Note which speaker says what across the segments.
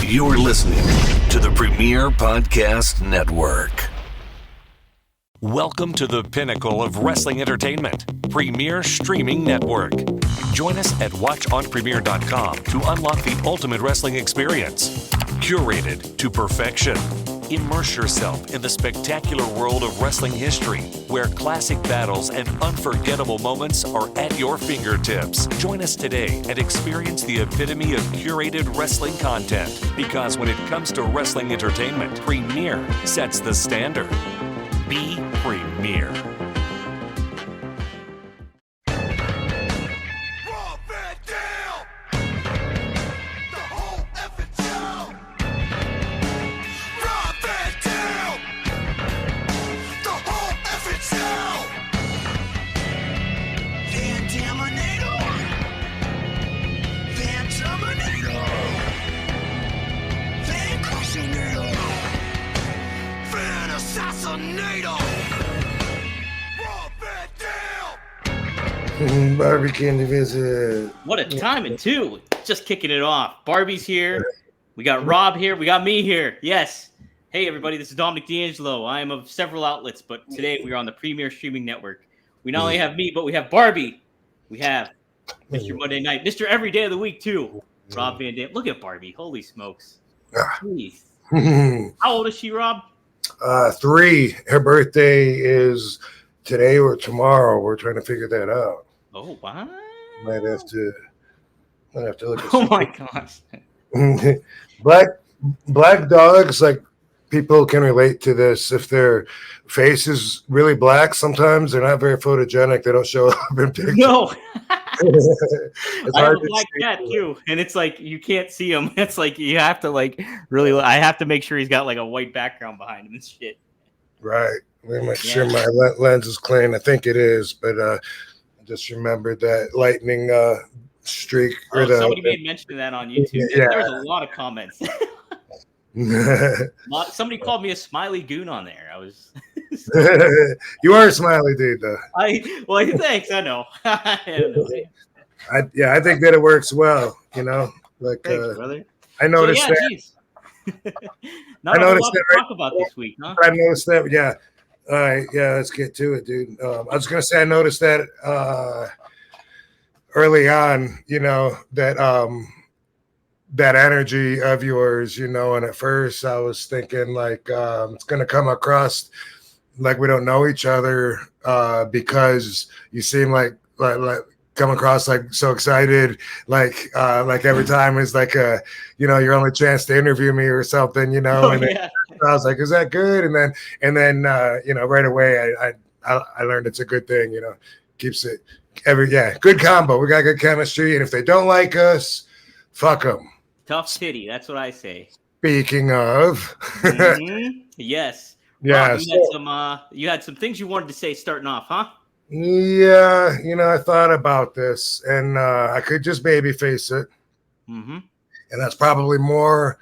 Speaker 1: You're listening to the Premier Podcast Network. Welcome to the pinnacle of wrestling entertainment, Premier Streaming Network. Join us at watchonpremier.com to unlock the ultimate wrestling experience. Curated to perfection. Immerse yourself in the spectacular world of wrestling history, where classic battles and unforgettable moments are at your fingertips. Join us today and experience the epitome of curated wrestling content. Because when it comes to wrestling entertainment, Premier sets the standard. Be Premier.
Speaker 2: Barbie came to visit.
Speaker 3: What a timing, too. Just kicking it off. Barbie's here. We got Rob here. We got me here. Yes. Hey, everybody. This is Dominic DeAngelo. I am of several outlets, but today we are on the Premier Streaming Network. We not only have me, but we have Barbie. We have Mr. Monday Night, Mr. Every Day of the Week, too. Rob Van Dam. Look at Barbie. Holy smokes. Jeez. How old is she, Rob?
Speaker 2: 3. Her birthday is today or tomorrow. We're trying to figure that out.
Speaker 3: Oh, wow.
Speaker 2: Might have to look at
Speaker 3: Oh, my gosh.
Speaker 2: Black dogs, like, people can relate to this. If their face is really black, sometimes they're not very photogenic. They don't show up in pictures.
Speaker 3: No.
Speaker 2: It's
Speaker 3: I have
Speaker 2: hard
Speaker 3: a
Speaker 2: to
Speaker 3: black
Speaker 2: see.
Speaker 3: cat too, and it's like you can't see him. It's like you have to I have to make sure he's got like a white background behind him and shit.
Speaker 2: Right. Let me make sure my lens is clean. I think it is, but I just remembered that lightning streak.
Speaker 3: Somebody made mention of that on YouTube.
Speaker 2: Yeah.
Speaker 3: There was a lot of comments. Somebody called me a smiley goon on there. I was.
Speaker 2: You are a smiley dude, though.
Speaker 3: Thanks. I know. I
Speaker 2: think that it works well. You know, like
Speaker 3: Thanks, brother.
Speaker 2: I noticed
Speaker 3: so,
Speaker 2: that.
Speaker 3: Not a lot to talk about this week, huh?
Speaker 2: I noticed that. Yeah. All right. Yeah. Let's get to it, dude. I was gonna say I noticed that early on. You know that that energy of yours. You know, and at first I was thinking like it's gonna come across like we don't know each other because you seem like come across like so excited, like every time is like your only chance to interview me or something, you know. I was like, is that good? And then right away I learned it's a good thing, you know, keeps it good combo. We got good chemistry, and if they don't like us, fuck them.
Speaker 3: Tough titty, that's what I say.
Speaker 2: Speaking of,
Speaker 3: yes.
Speaker 2: Yeah,
Speaker 3: you had some things you wanted to say starting off, huh?
Speaker 2: Yeah, I thought about this, and I could just babyface it, and that's probably more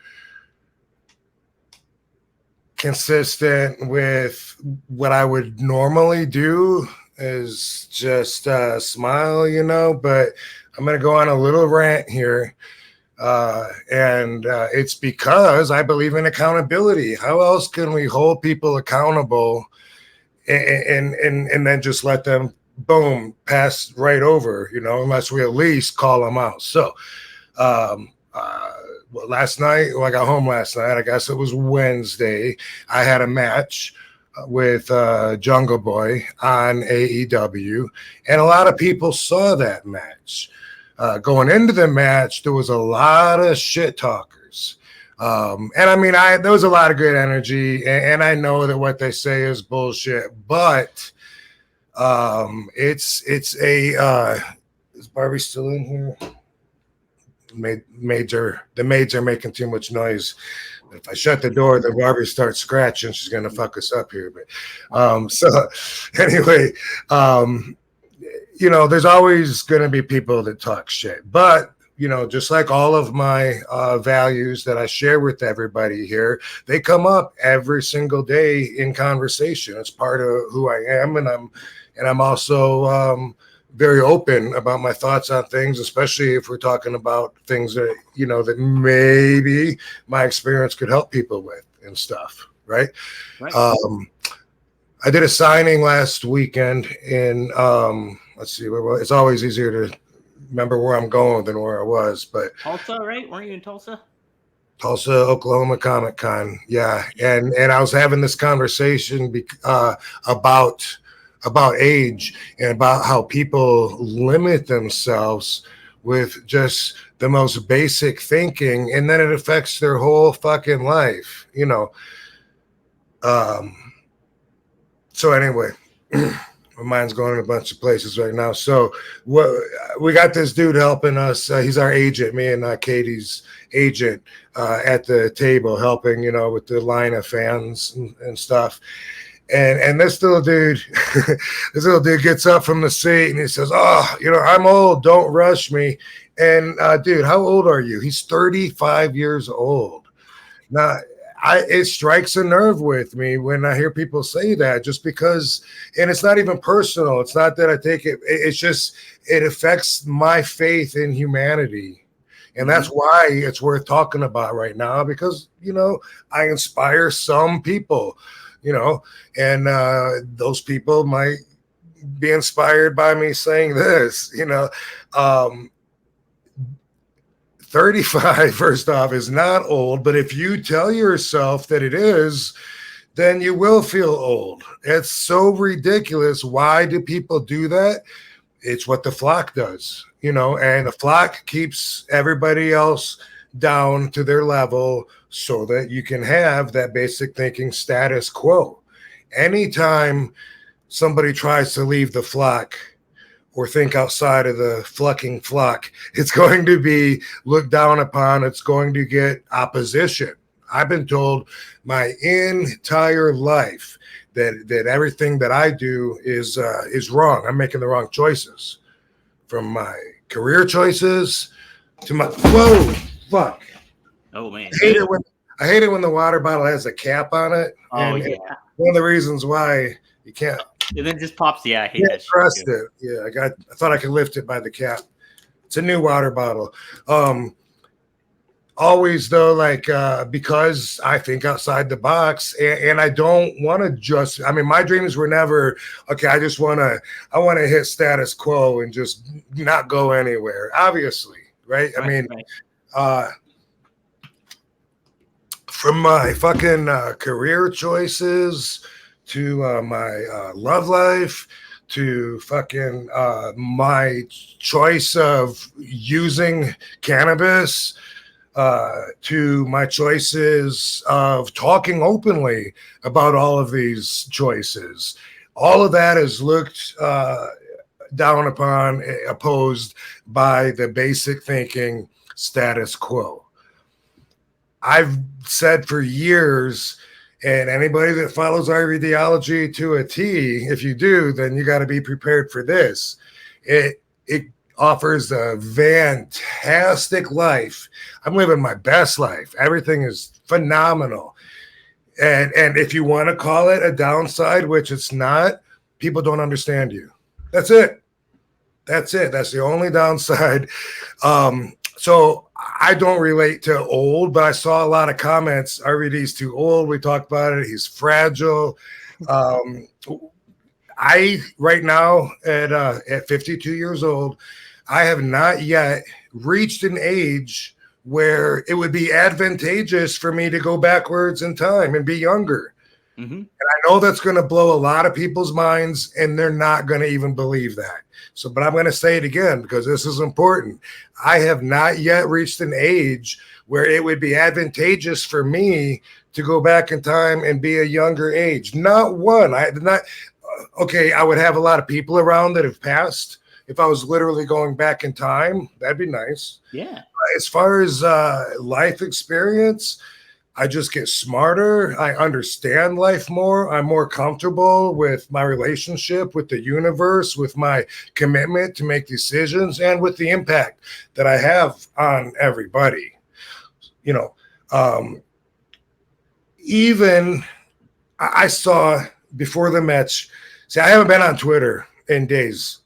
Speaker 2: consistent with what I would normally do, is just smile, But I'm gonna go on a little rant here. And it's because I believe in accountability. How else can we hold people accountable and then just let them, boom, pass right over, unless we at least call them out. So last night, I got home last night, I guess it was Wednesday, I had a match with Jungle Boy on AEW, and a lot of people saw that match. Going into the match, there was a lot of shit talkers. And I mean, there was a lot of good energy, and I know that what they say is bullshit, but is Barbie still in here? The maids are making too much noise. If I shut the door, the Barbie starts scratching. She's gonna fuck us up here. But so anyway, there's always gonna be people that talk shit. But just like all of my values that I share with everybody here, they come up every single day in conversation. It's part of who I am, and I'm also very open about my thoughts on things, especially if we're talking about things that, you know, that maybe my experience could help people with and stuff. Right.
Speaker 3: Right.
Speaker 2: I did a signing last weekend in, let's see, it's always easier to remember where I'm going than where I was, but
Speaker 3: Tulsa, right? Weren't you in Tulsa?
Speaker 2: Tulsa, Oklahoma Comic Con. Yeah. And I was having this conversation about age and about how people limit themselves with just the most basic thinking, and then it affects their whole fucking life, you know. So anyway, my mind's going in a bunch of places right now. So we got this dude helping us. He's our agent, me and Katie's agent, at the table, helping, you know, with the line of fans and stuff. And this little dude, gets up from the seat and he says, "Oh, you know, I'm old. Don't rush me." And dude, how old are you? He's 35 years old. Now, it strikes a nerve with me when I hear people say that, just because, and it's not even personal. It's not that I take it. It's just, it affects my faith in humanity. And that's why it's worth talking about right now, because, you know, I inspire some people, you know, and those people might be inspired by me saying this, you know. 35, first off, is not old, but if you tell yourself that it is, then you will feel old. It's so ridiculous. Why do people do that? It's what the flock does, you know, and the flock keeps everybody else down to their level so that you can have that basic thinking status quo. Anytime somebody tries to leave the flock or think outside of the fucking flock, it's going to be looked down upon. It's going to get opposition. I've been told my entire life that everything that I do is wrong. I'm making the wrong choices, from my career choices to my fuck.
Speaker 3: Oh man,
Speaker 2: I hate it when the water bottle has a cap on it.
Speaker 3: Oh
Speaker 2: and
Speaker 3: yeah.
Speaker 2: One of the reasons why you can't.
Speaker 3: And then just pops. Yeah, I hate that.
Speaker 2: Trust it. Yeah, I thought I could lift it by the cap. It's a new water bottle. Always though, like because I think outside the box, and I don't want to just. I mean, my dreams were never okay. I want to hit status quo and just not go anywhere. Obviously, right? I mean, from my fucking career choices to my love life, to fucking my choice of using cannabis, to my choices of talking openly about all of these choices. All of that is looked down upon, opposed by the basic thinking status quo. I've said for years, and anybody that follows RVDology to a T, if you do, then you got to be prepared for this. It offers a fantastic life. I'm living my best life. Everything is phenomenal. And if you want to call it a downside, which it's not, people don't understand you. That's it. That's the only downside. So I don't relate to old, but I saw a lot of comments. RVD's too old. We talked about it. He's fragile. I right now at 52 years old, I have not yet reached an age where it would be advantageous for me to go backwards in time and be younger. Mm-hmm. And I know that's going to blow a lot of people's minds, and they're not going to even believe that. So, but I'm going to say it again because this is important. I have not yet reached an age where it would be advantageous for me to go back in time and be a younger age. Not one. I would have a lot of people around that have passed. If I was literally going back in time, that'd be nice.
Speaker 3: Yeah.
Speaker 2: As far as life experience, I just get smarter. I understand life more. I'm more comfortable with my relationship with the universe, with my commitment to make decisions, and with the impact that I have on everybody. You know, even I saw before the match. See, I haven't been on Twitter in days.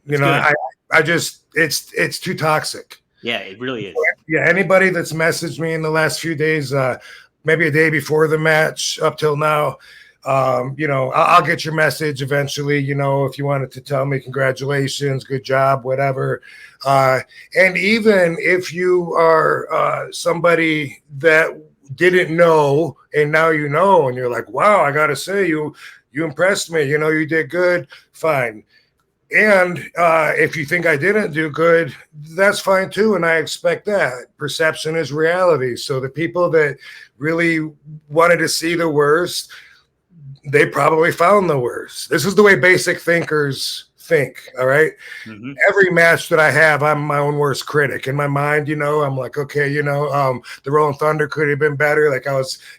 Speaker 2: You know, I just it's too toxic.
Speaker 3: Yeah, it really is.
Speaker 2: Yeah, anybody that's messaged me in the last few days, maybe a day before the match up till now, you know, I'll get your message eventually, you know, if you wanted to tell me congratulations, good job, whatever. And even if you are somebody that didn't know and now you know, and you're like, wow, I got to say, you impressed me, you know, you did good, fine. And if you think I didn't do good, that's fine too. And I expect that. Perception is reality. So the people that really wanted to see the worst, they probably found the worst. This is the way basic thinkers think. All right. Mm-hmm. Every match that I have, I'm my own worst critic. In my mind, you know, I'm like, okay, you know, the Rolling Thunder could have been better. Like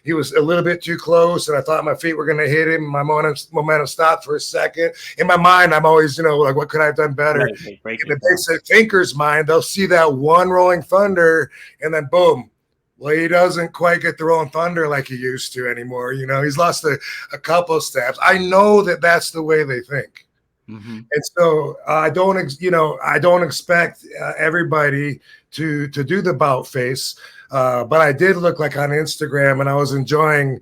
Speaker 2: he was a little bit too close, and I thought my feet were going to hit him. My momentum stopped for a second. In my mind, I'm always, you know, like, what could I have done better? Right. In the basic thinker's mind, they'll see that one Rolling Thunder, and then boom. Well, he doesn't quite get the Rolling Thunder like he used to anymore. You know, he's lost a couple of steps. I know that that's the way they think. Mm-hmm. And so I don't expect everybody to do the bout face, but I did look like on Instagram, and I was enjoying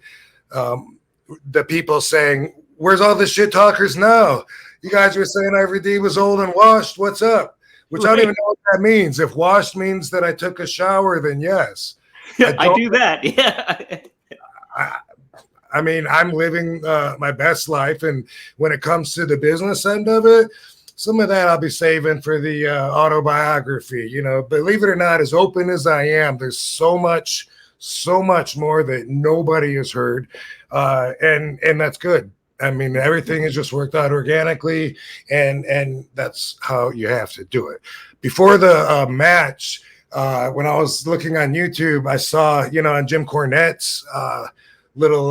Speaker 2: the people saying, "Where's all the shit talkers now? You guys were saying RVD was old and washed. What's up?" Which right. I don't even know what that means. If washed means that I took a shower, then yes.
Speaker 3: I do that. Yeah.
Speaker 2: I mean, I'm living my best life, and when it comes to the business end of it, some of that I'll be saving for the autobiography. You know, believe it or not, as open as I am, there's so much more that nobody has heard, and that's good. I mean, everything has just worked out organically, and that's how you have to do it. Before the match, when I was looking on YouTube, I saw, you know, on Jim Cornette's little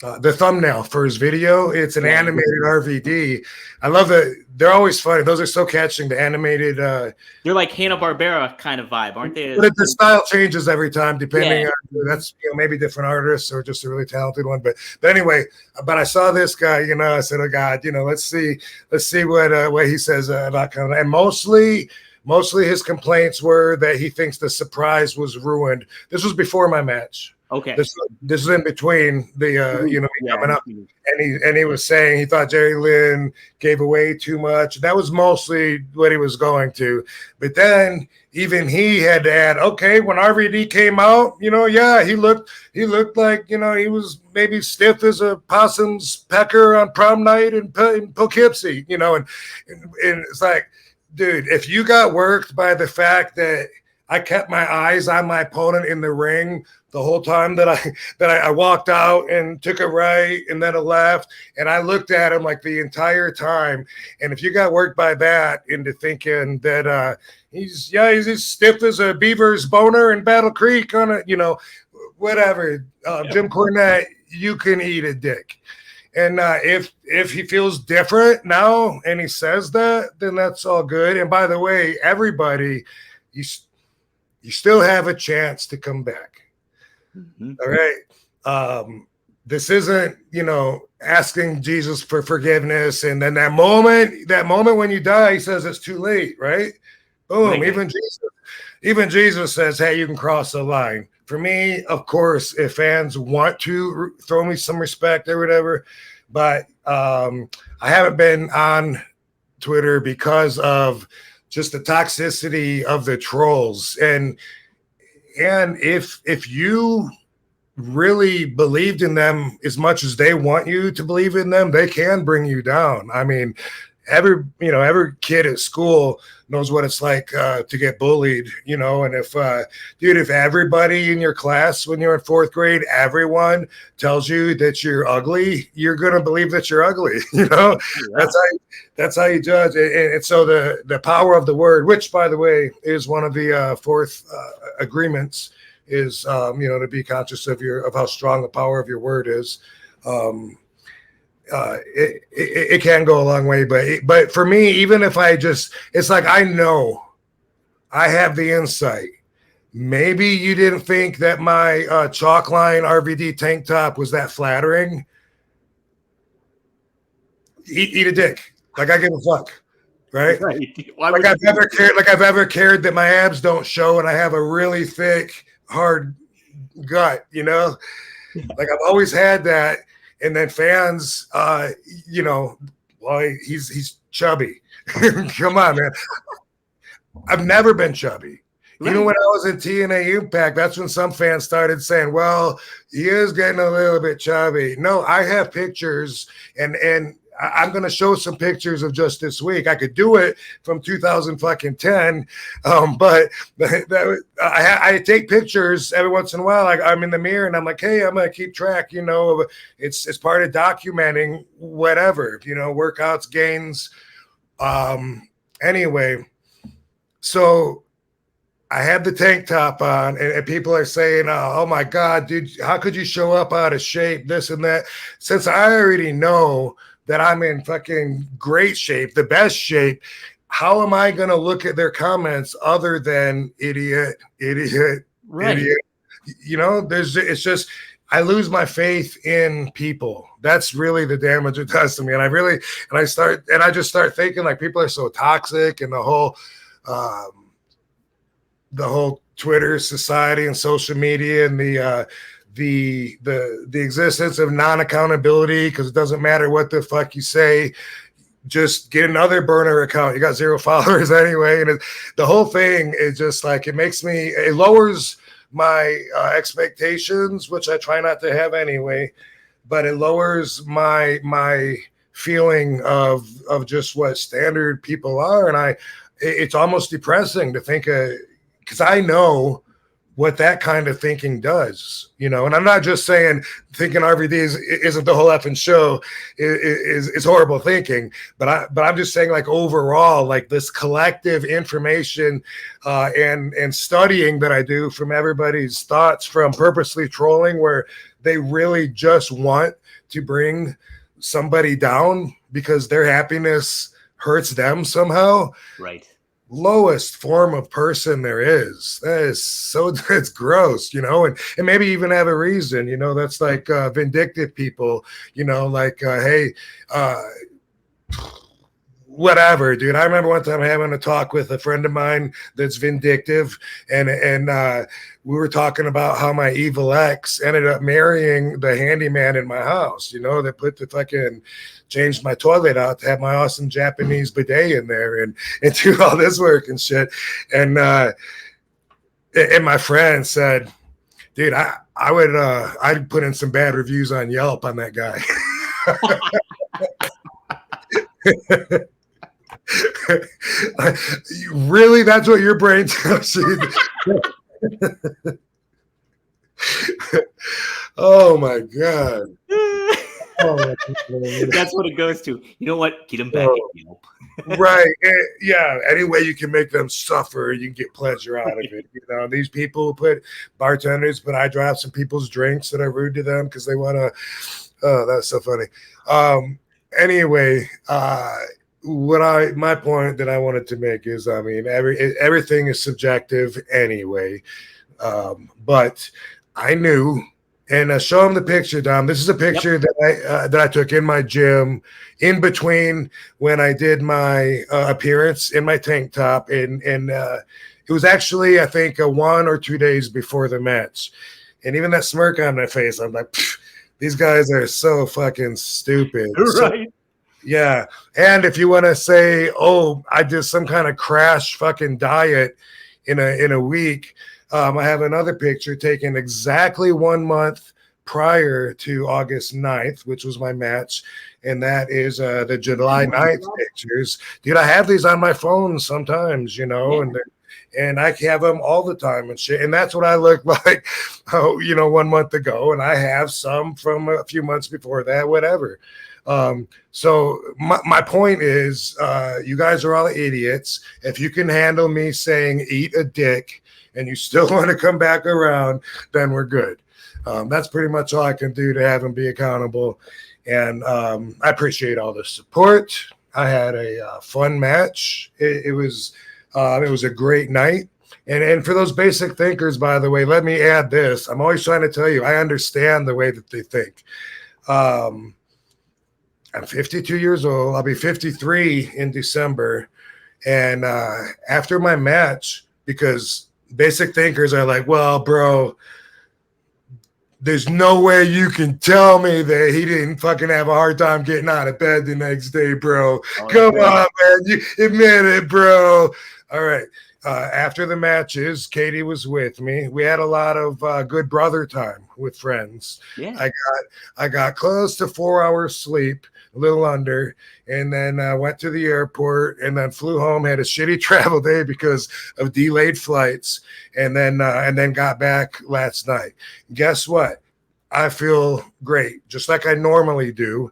Speaker 2: the thumbnail for his video. It's an animated RVD. I love that. They're always funny. Those are so catching. The animated they're
Speaker 3: like Hanna-Barbera kind of vibe, aren't they?
Speaker 2: But the style changes every time depending on that's, you know, maybe different artists or just a really talented one. But anyway, but I saw this guy, you know, I said, oh God, you know, let's see what he says about coming. And mostly his complaints were that he thinks the surprise was ruined. This was before my match.
Speaker 3: Okay.
Speaker 2: This is in between the you know, coming up, and he was saying he thought Jerry Lynn gave away too much. That was mostly what he was going to. But then even he had to add, okay, when RVD came out, you know, yeah, he looked like, you know, he was maybe stiff as a possum's pecker on prom night in Poughkeepsie, you know, and it's like, dude, if you got worked by the fact that I kept my eyes on my opponent in the ring the whole time that I walked out and took a right and then a left, and I looked at him like the entire time. And if you got worked by that into thinking that he's as stiff as a beaver's boner in Battle Creek on a, you know, whatever, Jim Cornette, you can eat a dick. And if he feels different now and he says that, then that's all good. And by the way, everybody, you still have a chance to come back. Mm-hmm. All right. This isn't, you know, asking Jesus for forgiveness. And then that moment when you die, he says it's too late, right? Boom. Right. Even Jesus says, hey, you can cross the line. For me, of course, if fans want to throw me some respect or whatever, but I haven't been on Twitter because of just the toxicity of the trolls. And if you really believed in them as much as they want you to believe in them, they can bring you down. I mean, every kid at school knows what it's like to get bullied, you know. And if everybody in your class when you're in fourth grade, everyone tells you that you're ugly, you're gonna believe that you're ugly, you know. Yeah. That's how you judge. And so the power of the word, which by the way is one of the fourth agreements, is to be conscious of how strong the power of your word is. It can go a long way, but for me, even if it's like, I know I have the insight. Maybe you didn't think that my chalkline RVD tank top was that flattering. Eat a dick. Like, I give a fuck. right?
Speaker 3: Right. Why
Speaker 2: Like I've ever cared that my abs don't show and I have a really thick, hard gut, you know? Like I've always had that. And then fans, you know, well, he's chubby. Come on, man. I've never been chubby. Right. Even when I was in TNA Impact, that's when some fans started saying, well, he is getting a little bit chubby. No, I have pictures, and I'm going to show some pictures of just this week. I could do it from 2010, but I take pictures every once in a while. Like I'm in the mirror and I'm like, hey, I'm going to keep track. You know, it's part of documenting whatever, you know, workouts, gains. Anyway, so I had the tank top on, and people are saying, oh my God, dude, how could you show up out of shape, this and that? Since I already know that I'm in fucking great shape, the best shape, how am I going to look at their comments other than idiot,
Speaker 3: right.
Speaker 2: idiot? You know, it's just, I lose my faith in people. That's really the damage it does to me. And I just start thinking like people are so toxic, and the whole Twitter society and social media and the existence of non-accountability, because it doesn't matter what the fuck you say, just get another burner account. You got 0 followers anyway. And the whole thing is just like, it lowers my expectations, which I try not to have anyway, but it lowers my feeling of just what standard people are. And it's almost depressing to think because I know what that kind of thinking does, you know. And I'm not just saying thinking RVD isn't the whole effing show is horrible thinking, but I'm just saying like overall, like this collective information and studying that I do from everybody's thoughts, from purposely trolling where they really just want to bring somebody down because their happiness hurts them somehow.
Speaker 3: Right.
Speaker 2: Lowest form of person there is. That's gross, you know, and maybe even have a reason, you know. That's like vindictive people, you know, like hey, whatever, dude. I remember one time having a talk with a friend of mine that's vindictive, and we were talking about how my evil ex ended up marrying the handyman in my house, you know, that put the fucking changed my toilet out to have my awesome Japanese bidet in there and do all this work and shit. And my friend said, dude, I'd put in some bad reviews on Yelp on that guy. Really? That's what your brain tells you? Oh my God.
Speaker 3: That's what it goes to. You know what? Get them back at Yelp.
Speaker 2: Right. Yeah. Any way you can make them suffer, you can get pleasure out of it. You know, these people bartenders put eye drops in people's drinks that are rude to them because they want to. Oh, that's so funny. Anyway, my point that I wanted to make is, I mean, everything is subjective anyway. But I knew. And show him the picture, Dom. This is a picture that I took in my gym in between when I did my appearance in my tank top. And it was actually, I think, 1 or 2 days before the match. And even that smirk on my face, I'm like, these guys are so fucking stupid.
Speaker 3: Right.
Speaker 2: So, yeah. And if you want to say, oh, I did some kind of crash fucking diet in a week, I have another picture taken exactly 1 month prior to August 9th, which was my match. And that is the July 9th pictures. Dude, I have these on my phone sometimes, you know, and I have them all the time and shit. And that's what I look like, 1 month ago. And I have some from a few months before that, whatever. So my point is, you guys are all idiots. If you can handle me saying eat a dick, and you still want to come back around, then we're good. That's pretty much all I can do to have him be accountable. And I appreciate all the support. I had a fun match. It was a great night. And for those basic thinkers, by the way, let me add this. I'm always trying to tell you, I understand the way that they think. I'm 52 years old. I'll be 53 in December. And after my match, because basic thinkers are like, well, bro, there's no way you can tell me that he didn't fucking have a hard time getting out of bed the next day, bro. Come on, man. You admit it, bro. All right. After the matches, Katie was with me. We had a lot of good brother time with friends.
Speaker 3: Yeah.
Speaker 2: I got close to 4 hours sleep, a little under, and then went to the airport and then flew home. Had a shitty travel day because of delayed flights, and then got back last night. Guess what? I feel great, just like I normally do.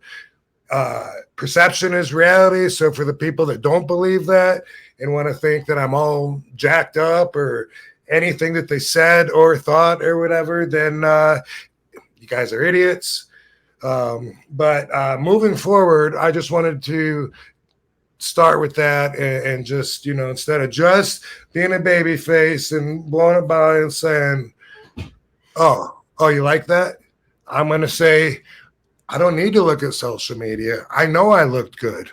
Speaker 2: Perception is reality. So for the people that don't believe that and want to think that I'm all jacked up or anything that they said or thought or whatever, then you guys are idiots. But moving forward, I just wanted to start with that and just, instead of just being a baby face and blowing it by and saying, oh, you like that? I'm going to say, I don't need to look at social media. I know I looked good.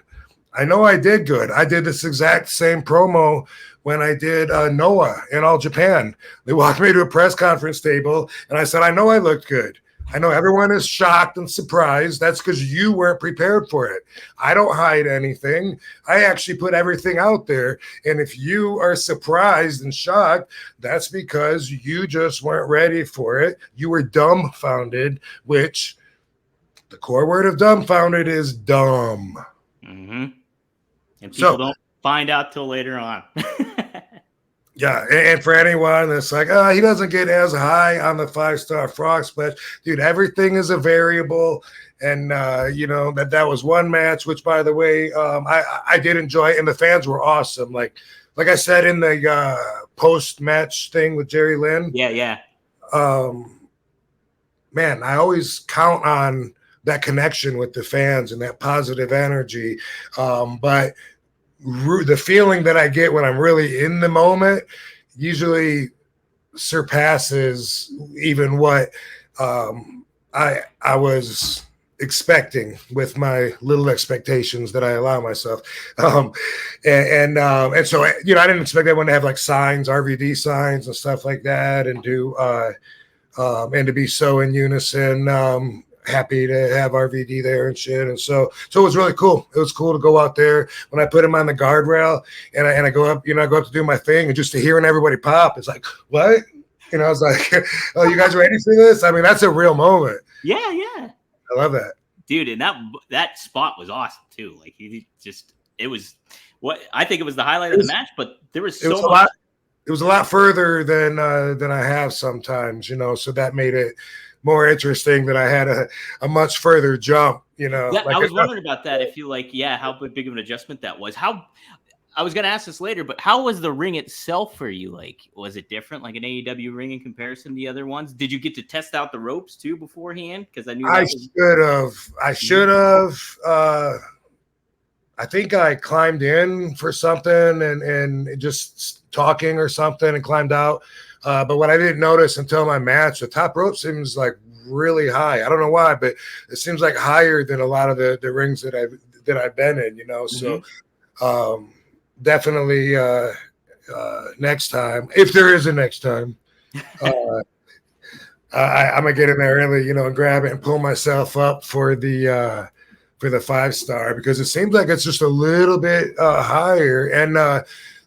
Speaker 2: I know I did good. I did this exact same promo when I did Noah in All Japan. They walked me to a press conference table, and I said, I know I looked good. I know everyone is shocked and surprised. That's because you weren't prepared for it. I don't hide anything. I actually put everything out there. And if you are surprised and shocked, that's because you just weren't ready for it. You were dumbfounded, which the core word of dumbfounded is dumb.
Speaker 3: Mm-hmm. And people don't find out till later on.
Speaker 2: Yeah, and for anyone that's like, oh, he doesn't get as high on the 5-star frog splash, dude, everything is a variable. And, that was one match, which, by the way, I did enjoy, and the fans were awesome. Like I said in the post-match thing with Jerry Lynn.
Speaker 3: Yeah.
Speaker 2: Man, I always count on that connection with the fans and that positive energy. But the feeling that I get when I'm really in the moment usually surpasses even what I was expecting with my little expectations that I allow myself. And so, I didn't expect everyone to have like signs, RVD signs and stuff like that, and to be so in unison. Happy to have RVD there and shit. And so it was really cool. It was cool to go out there when I put him on the guardrail and I go up, I go up to do my thing, and just to hearing everybody pop, it's like, what? I was like, oh, you guys ready for this? I mean, that's a real moment.
Speaker 3: Yeah.
Speaker 2: I love that.
Speaker 3: Dude, and that spot was awesome too. Like it was what I think it was the highlight of the match, but there was so much.
Speaker 2: It was a lot further than I have sometimes, so that made it more interesting that I had a much further jump,
Speaker 3: Yeah, like I was wondering about that. If you how big of an adjustment that was. I was going to ask this later, but how was the ring itself for you? Like, was it different, like an AEW ring in comparison to the other ones? Did you get to test out the ropes too beforehand? Because I knew I
Speaker 2: should have. I think I climbed in for something and just talking or something and climbed out. But what I didn't notice until my match, the top rope seems like really high. I don't know why, but it seems like higher than a lot of the rings that I've been in, So definitely next time, if there is a next time, I'm gonna get in there early, and grab it and pull myself up for the 5-star, because it seems like it's just a little bit higher. And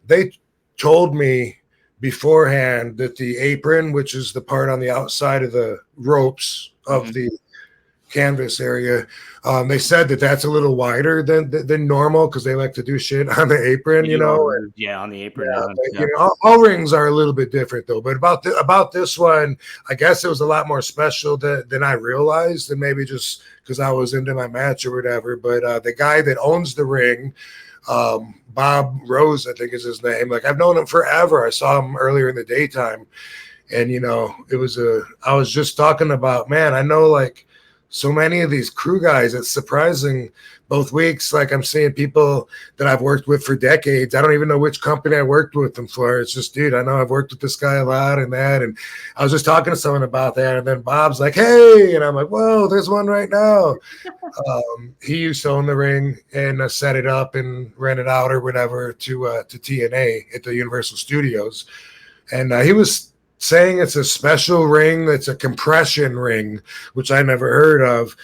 Speaker 2: they told me beforehand that the apron, which is the part on the outside of the ropes of the canvas area, they said that that's a little wider than normal because they like to do shit on the apron,
Speaker 3: on the apron.
Speaker 2: All rings are a little bit different though. But about this one, I guess it was a lot more special than I realized, and maybe just because I was into my match or whatever. But the guy that owns the ring, Bob Rose, I think is his name. Like, I've known him forever. I saw him earlier in the daytime, and I was just talking about, man, I know like so many of these crew guys. It's surprising. Both weeks, like I'm seeing people that I've worked with for decades. I don't even know which company I worked with them for. It's just, dude, I know I've worked with this guy a lot and that. And I was just talking to someone about that. And then Bob's like, hey, and I'm like, whoa, there's one right now. He used to own the ring and set it up and rent it out or whatever to TNA at the Universal Studios. And he was saying it's a special ring that's a compression ring, which I never heard of.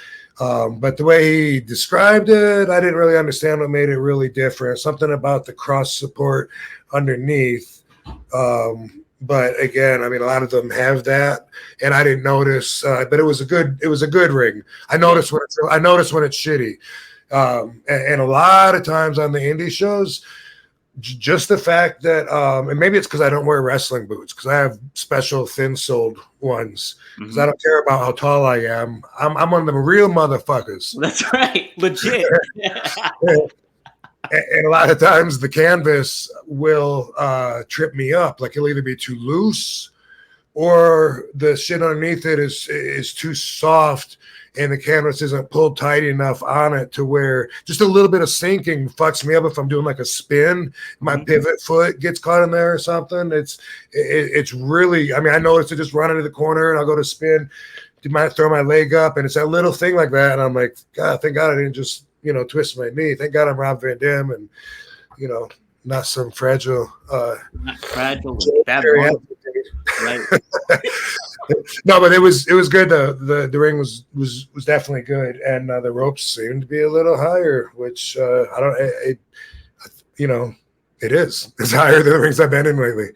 Speaker 2: But the way he described it, I didn't really understand what made it really different. Something about the cross support underneath. But again, I mean, a lot of them have that, and I didn't notice. But it was a good ring. I noticed when it's shitty, and a lot of times on the indie shows, just the fact that, and maybe it's because I don't wear wrestling boots, because I have special thin-soled ones, because I don't care about how tall I am. I'm one of them real motherfuckers.
Speaker 3: That's right, legit.
Speaker 2: And a lot of times the canvas will trip me up. Like it'll either be too loose or the shit underneath it is too soft, and the canvas isn't pulled tight enough on it to where just a little bit of sinking fucks me up if I'm doing like a spin. My pivot foot gets caught in there or something. It's really, I mean, I noticed it just run into the corner and I'll go to spin, might throw my leg up, and it's that little thing like that. And I'm like, God, thank God I didn't just, twist my knee. Thank God I'm Rob Van Dam and, not some fragile.
Speaker 3: Not fragile. Right.
Speaker 2: No, but it was good. The ring was definitely good, and the ropes seemed to be a little higher, which it is. It's higher than the rings I've been in lately.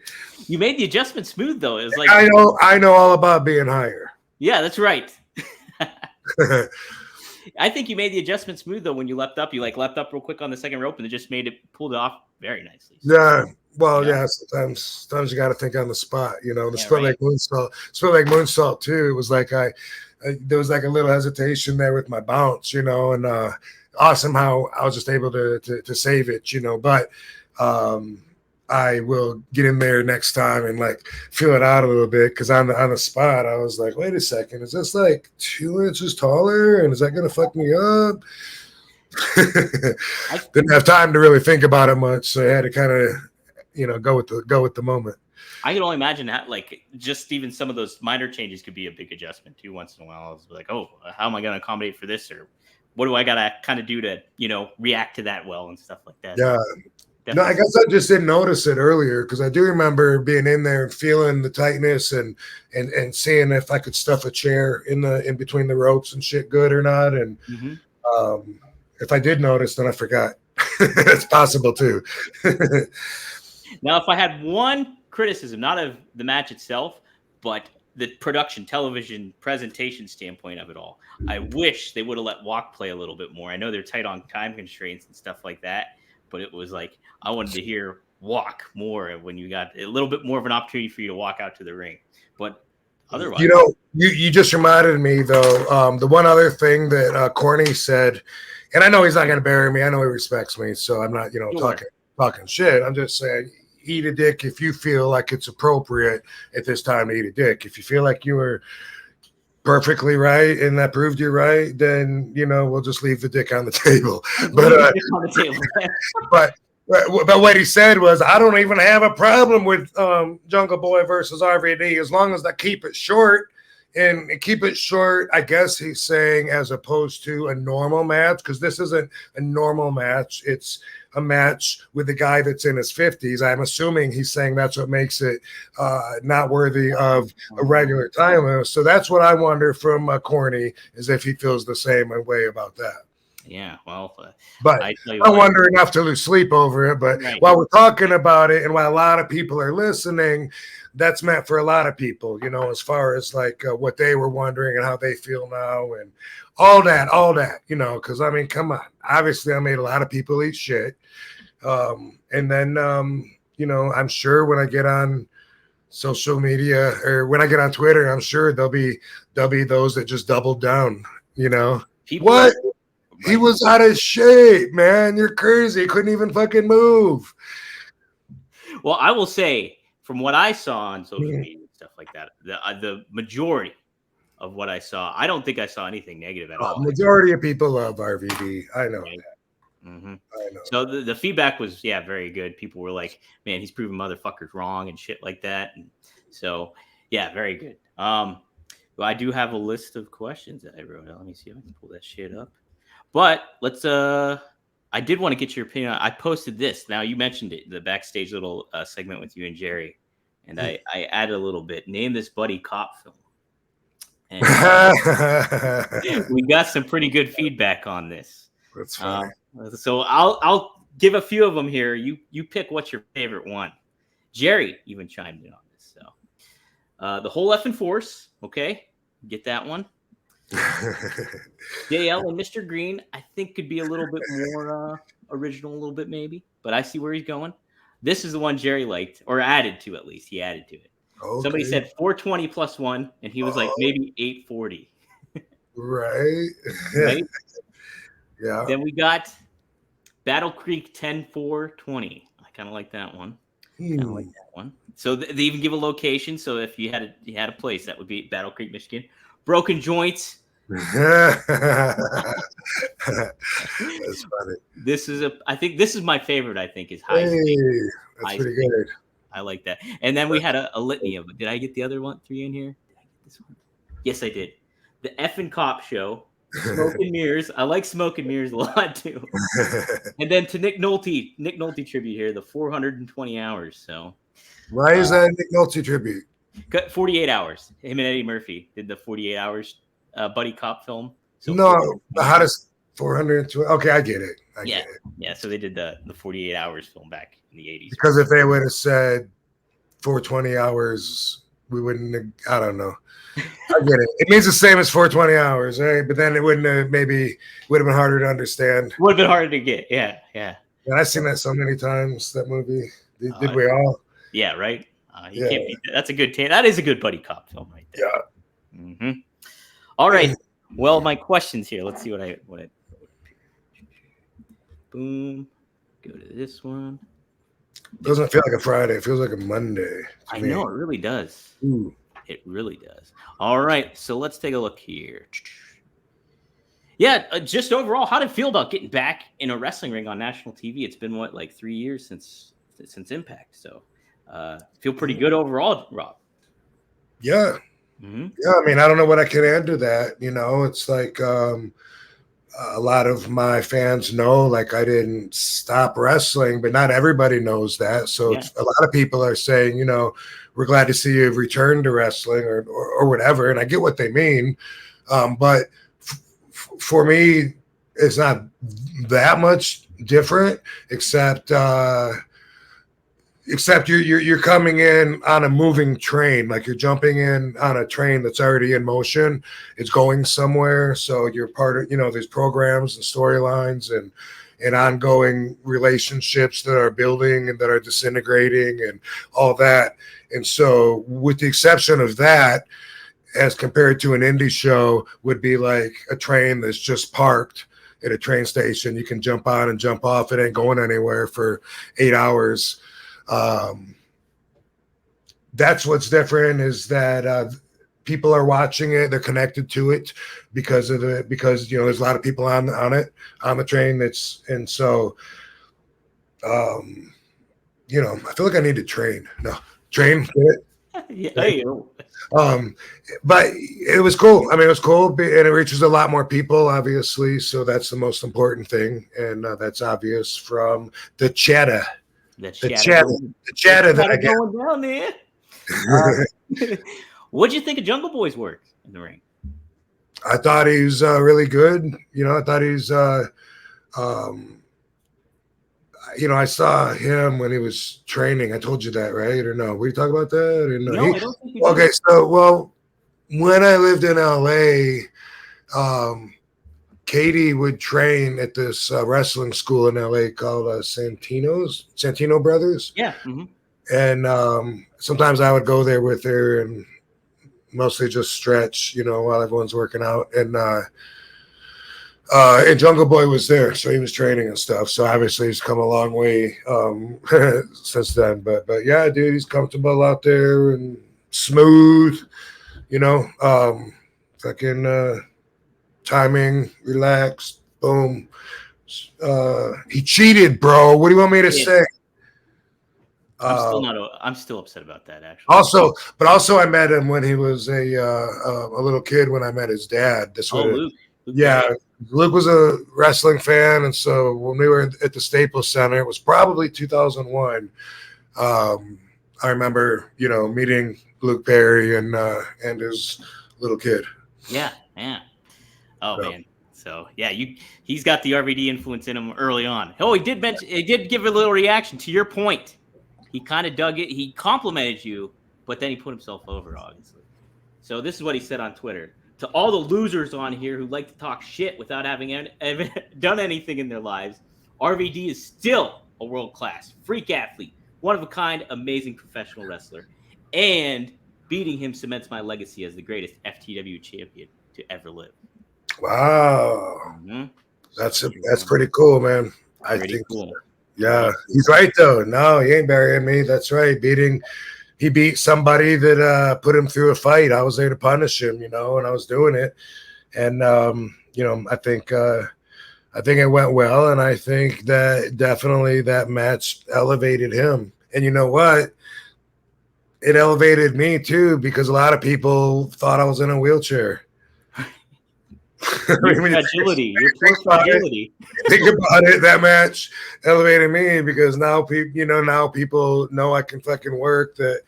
Speaker 3: You made the adjustment smooth though. It was like
Speaker 2: I know all about being higher.
Speaker 3: Yeah, that's right. I think you made the adjustment smooth though when you leapt up. You leapt up real quick on the second rope and it just pulled it off very nicely. So,
Speaker 2: yeah. Well, yeah. Sometimes you got to think on the spot. The split leg moonsault too. It was like there was like a little hesitation there with my bounce, and awesome how I was just able to save it, But I will get in there next time and feel it out a little bit, because on the spot I was like, wait a second, is this like 2 inches taller, and is that gonna fuck me up? Didn't have time to really think about it much, so I had to kind of go with the moment.
Speaker 3: I can only imagine that just even some of those minor changes could be a big adjustment too. Once in a while, I was like, oh, how am I going to accommodate for this, or what do I got to kind of do to react to that well and stuff like that.
Speaker 2: Yeah. Definitely. No, I guess I just didn't notice it earlier, because I do remember being in there and feeling the tightness and seeing if I could stuff a chair in between the ropes and shit good or not. And if I did notice, then I forgot. It's possible too.
Speaker 3: Now, if I had one criticism, not of the match itself, but the production, television, presentation standpoint of it all, I wish they would have let Walk play a little bit more. I know they're tight on time constraints and stuff like that, but it was like I wanted to hear Walk more when you got a little bit more of an opportunity for you to walk out to the ring. But otherwise,
Speaker 2: you just reminded me though. The one other thing that Corny said, and I know he's not going to bury me. I know he respects me, so I'm not talking shit. I'm just saying, eat a dick if you feel like it's appropriate at this time to eat a dick. If you feel like you were perfectly right and that proved you're right, then we'll just leave the dick on the table. But but what he said was, I don't even have a problem with Jungle Boy versus RVD as long as I keep it short. And keep it short, I guess he's saying, as opposed to a normal match, because this isn't a normal match. It's a match with a guy that's in his 50s. I'm assuming he's saying that's what makes it not worthy of a regular timer. So that's what I wonder from Corny, is if he feels the same way about that.
Speaker 3: Yeah, well,
Speaker 2: but I wonder enough to lose sleep over it. But while we're talking about it, and while a lot of people are listening, that's meant for a lot of people, as far as what they were wondering and how they feel now and all that, because I mean, come on, obviously I made a lot of people eat shit. And then, I'm sure when I get on social media or when I get on Twitter, I'm sure there'll be those that just doubled down, What? He was out of shape, man. You're crazy. He couldn't even fucking move.
Speaker 3: Well, I will say, from what I saw on social media and stuff like that, the majority of what I saw. I don't think I saw anything negative at all.
Speaker 2: Majority of people love RVD. I know
Speaker 3: Right.
Speaker 2: that.
Speaker 3: Mm-hmm.
Speaker 2: I know.
Speaker 3: So the feedback was very good. People were like, "Man, he's proving motherfuckers wrong and shit like that." And so very good. Well, I do have a list of questions that I wrote out. Let me see if I can pull that shit up. But let's I did want to get your opinion. I posted this. Now you mentioned it, the backstage little segment with you and Jerry, and I added a little bit. Name this buddy cop film. And we got some pretty good feedback on this.
Speaker 2: That's funny.
Speaker 3: So I'll give a few of them here. You pick what's your favorite one. Jerry even chimed in on this. So the whole effing force. Okay, get that one. JL and Mr. Green, I think could be a little bit more original, a little bit maybe, but I see where he's going. This is the one Jerry liked, or added to at least. He added to it. Okay. Somebody said 420 plus one, and he was like maybe 840.
Speaker 2: Right. Yeah.
Speaker 3: Then we got Battle Creek 10-4-20. I kind of like that one. So they even give a location. So if you had a place, that would be Battle Creek, Michigan. Broken Joints.
Speaker 2: That's funny.
Speaker 3: I think this is my favorite. I think is High.
Speaker 2: That's pretty good.
Speaker 3: I like that. And then we had a litany of it. Did I get the other 3 in here? Did I get this one? Yes, I did. The Effin' Cop Show. Smoke and Mirrors. I like Smoke and Mirrors a lot too. And then to Nick Nolte tribute here, the 420 hours. So
Speaker 2: why is that a Nick Nolte tribute?
Speaker 3: 48 hours. Him and Eddie Murphy did the 48 hours buddy cop film. So
Speaker 2: no, how does 420? Okay, I get it. I get it.
Speaker 3: Yeah. So they did the 48 hours film back in the 80s.
Speaker 2: Because if they would have said 420 hours, we wouldn't have, I don't know. I get it. It means the same as 420 hours, right? But then it wouldn't have, maybe would have been harder to understand.
Speaker 3: Would have been harder to get. Yeah.
Speaker 2: And I've seen that so many times, that movie. Did we all?
Speaker 3: Yeah, right. You can't beat that. That's a good that is a good buddy cop film right there.
Speaker 2: Yeah.
Speaker 3: Mm-hmm. All right. Well, my questions here. Let's see what I boom. Go to this one.
Speaker 2: Doesn't feel like a Friday. It feels like a Monday.
Speaker 3: I know it really does.
Speaker 2: Ooh.
Speaker 3: It really does. All right. So let's take a look here. Yeah, just overall, how did it feel about getting back in a wrestling ring on national TV? It's been 3 years since Impact. So feel pretty good overall, Rob.
Speaker 2: Yeah.
Speaker 3: Mm-hmm.
Speaker 2: Yeah, I mean, I don't know what I can add to that. It's like a lot of my fans know, like, I didn't stop wrestling, but not everybody knows that. So a lot of people are saying, we're glad to see you return to wrestling or whatever. And I get what they mean. But for me, it's not that much different, except you're coming in on a moving train, like you're jumping in on a train that's already in motion. It's going somewhere. So you're part of, there's programs and storylines and ongoing relationships that are building and that are disintegrating and all that. And so with the exception of that, as compared to an indie show, would be like a train that's just parked at a train station. You can jump on and jump off. It ain't going anywhere for 8 hours. That's what's different, is that people are watching it, they're connected to it because there's a lot of people on the train. I feel like I need to train. Get it? But it was cool. I mean, it was cool, and it reaches a lot more people, obviously. So that's the most important thing, and that's obvious from the chatter. The chatter that I get
Speaker 3: going down there. What'd you think of Jungle Boy's work in the ring?
Speaker 2: I thought he was really good. I thought he's I saw him when he was training. I told you that, right? Or no? We talk about that? Or no?
Speaker 3: I don't think you did.
Speaker 2: Okay, so when I lived in LA, Katie would train at this wrestling school in LA called Santino Brothers.
Speaker 3: Yeah. Mm-hmm.
Speaker 2: And sometimes I would go there with her and mostly just stretch, while everyone's working out. And Jungle Boy was there, so he was training and stuff. So obviously he's come a long way since then. But yeah, dude, he's comfortable out there and smooth, fucking timing, relaxed, boom. He cheated, bro. What do you want me to say?
Speaker 3: I'm still upset about that, actually.
Speaker 2: Also, I met him when he was a little kid. When I met his dad,
Speaker 3: Luke.
Speaker 2: Yeah, Luke was a wrestling fan, and so when we were at the Staples Center, it was probably 2001. I remember, meeting Luke Perry and his little kid.
Speaker 3: Yeah. Oh man. So yeah, he's got the RVD influence in him early on. Oh, he did give a little reaction to your point. He kind of dug it. He complimented you, but then he put himself over, obviously. So this is what he said on Twitter. To all the losers on here who like to talk shit without having done anything in their lives, RVD is still a world-class freak athlete, one of a kind, amazing professional wrestler, and beating him cements my legacy as the greatest FTW champion to ever live.
Speaker 2: Wow.
Speaker 3: Mm-hmm.
Speaker 2: That's pretty cool, man. I think
Speaker 3: cool.
Speaker 2: Yeah, he's right though. No, he ain't burying me. That's right. He beat somebody that put him through a fight. I was there to punish him, and I was doing it. And I think it went well, and I think that definitely that match elevated him. And you know what? It elevated me too, because a lot of people thought I was in a wheelchair.
Speaker 3: Fragility. Your poor fragility.
Speaker 2: Think about it. That match elevated me because now people know I can fucking work, that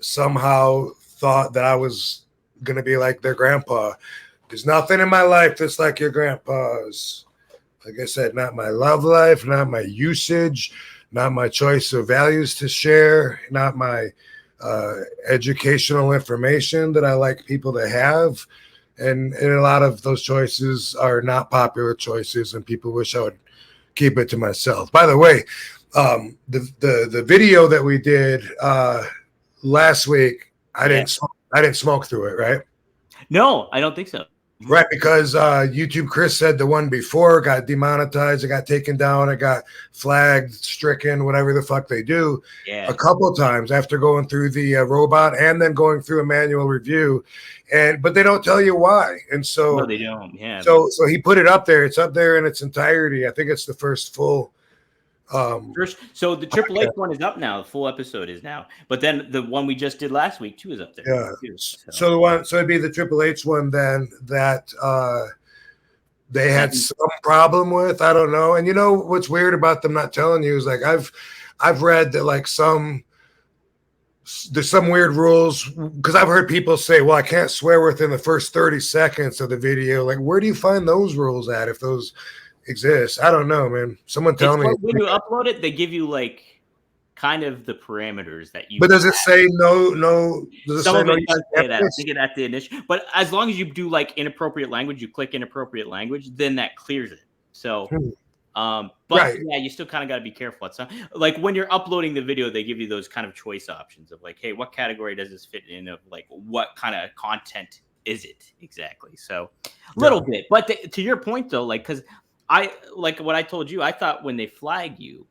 Speaker 2: somehow thought that I was gonna be like their grandpa. There's nothing in my life that's like your grandpa's. Like I said, not my love life, not my usage, not my choice of values to share, not my educational information that I like people to have. And a lot of those choices are not popular choices, and people wish I would keep it to myself. By the way, the video that we did last week, I didn't smoke through it, right?
Speaker 3: No, I don't think so.
Speaker 2: Right, because YouTube Chris said the one before got demonetized, it got taken down, it got flagged, stricken, whatever the fuck they do, a couple of times after going through the robot and then going through a manual review, but they don't tell you why, and so
Speaker 3: no, they don't. Yeah.
Speaker 2: So he put it up there. It's up there in its entirety. I think it's the first full.
Speaker 3: So the Triple H one is up now. The full episode is now, but then the one we just did last week too is up there.
Speaker 2: Yeah. So it'd be the Triple H one then that they had some problem with. I don't know. And you know what's weird about them not telling you is like I've read that like there's some weird rules, because I've heard people say, well, I can't swear within the first 30 seconds of the video. Like, where do you find those rules at if those exist? I don't know, man. Someone tell me.
Speaker 3: When you upload it, they give you like kind of the parameters that you.
Speaker 2: But does it say no? Does it
Speaker 3: Some
Speaker 2: say
Speaker 3: of
Speaker 2: no?
Speaker 3: it does say that. I think it at the initial. But as long as you do like inappropriate language, you click inappropriate language, then that clears it. So, yeah, you still kind of got to be careful. It's not, like when you're uploading the video, they give you those kind of choice options of like, hey, what category does this fit in? Of like, what kind of content is it exactly? So, a little bit. But to your point though, like, because I like what I told you. I thought when they flag you,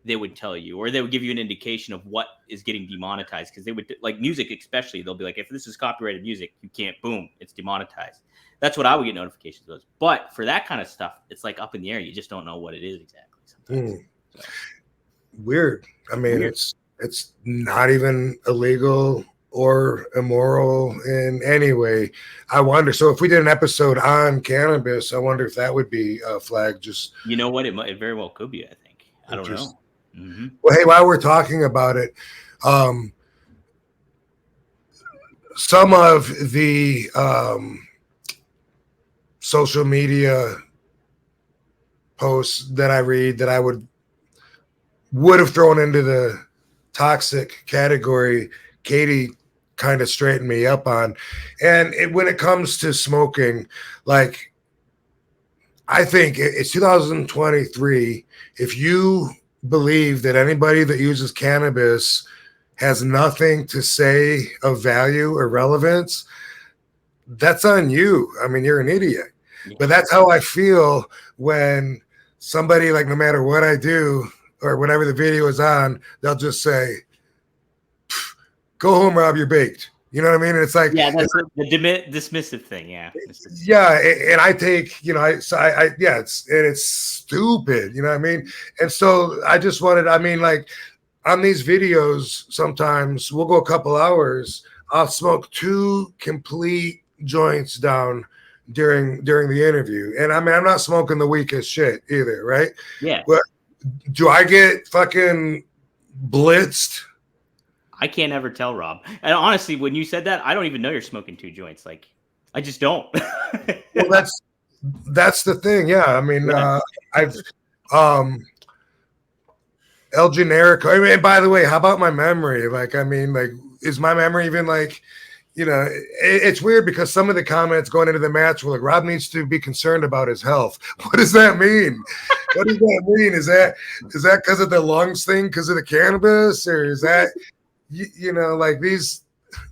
Speaker 3: they would tell you, or they would give you an indication of what is getting demonetized. Because they would, like music especially, they'll be like, if this is copyrighted music, you can't, boom, it's demonetized. That's what I would get notifications of. But for that kind of stuff, it's like up in the air. You just don't know what it is exactly sometimes. So.
Speaker 2: Weird. I mean, it's not even illegal or immoral in any way. I wonder. So if we did an episode on cannabis, I wonder if that would be flagged. Just,
Speaker 3: you know what? It very well could be. I think. I don't know. Mm-hmm.
Speaker 2: Well, hey, while we're talking about it, some of the social media posts that I read that I would have thrown into the toxic category, Katie kind of straightened me up on. And when it comes to smoking, like, I think it's 2023. If you believe that anybody that uses cannabis has nothing to say of value or relevance, that's on you. I mean, you're an idiot. But that's how I feel when somebody, like, no matter what I do or whatever the video is on, they'll just say, go home, Rob, you're baked. You know what I mean? It's like,
Speaker 3: yeah, that's the dismissive thing. Yeah.
Speaker 2: Yeah. And I take, you know, yeah, it's stupid. You know what I mean? And so I just wanted, I mean, like on these videos, sometimes we'll go a couple hours. I'll smoke 2 complete joints down during the interview. And I mean, I'm not smoking the weakest shit either, right?
Speaker 3: Yeah.
Speaker 2: But do I get fucking blitzed?
Speaker 3: I can't ever tell, Rob. And honestly, when you said that, I don't even know you're smoking 2 joints. Like, I just don't.
Speaker 2: Well, that's the thing. Yeah. I mean, I've El Generico. I mean, and by the way, how about my memory? Like, I mean, like, is my memory even like, you know, it's weird because some of the comments going into the match were like, Rob needs to be concerned about his health. What does that mean? What does that mean? Is that because of the lungs thing, because of the cannabis, or is that, you know, like these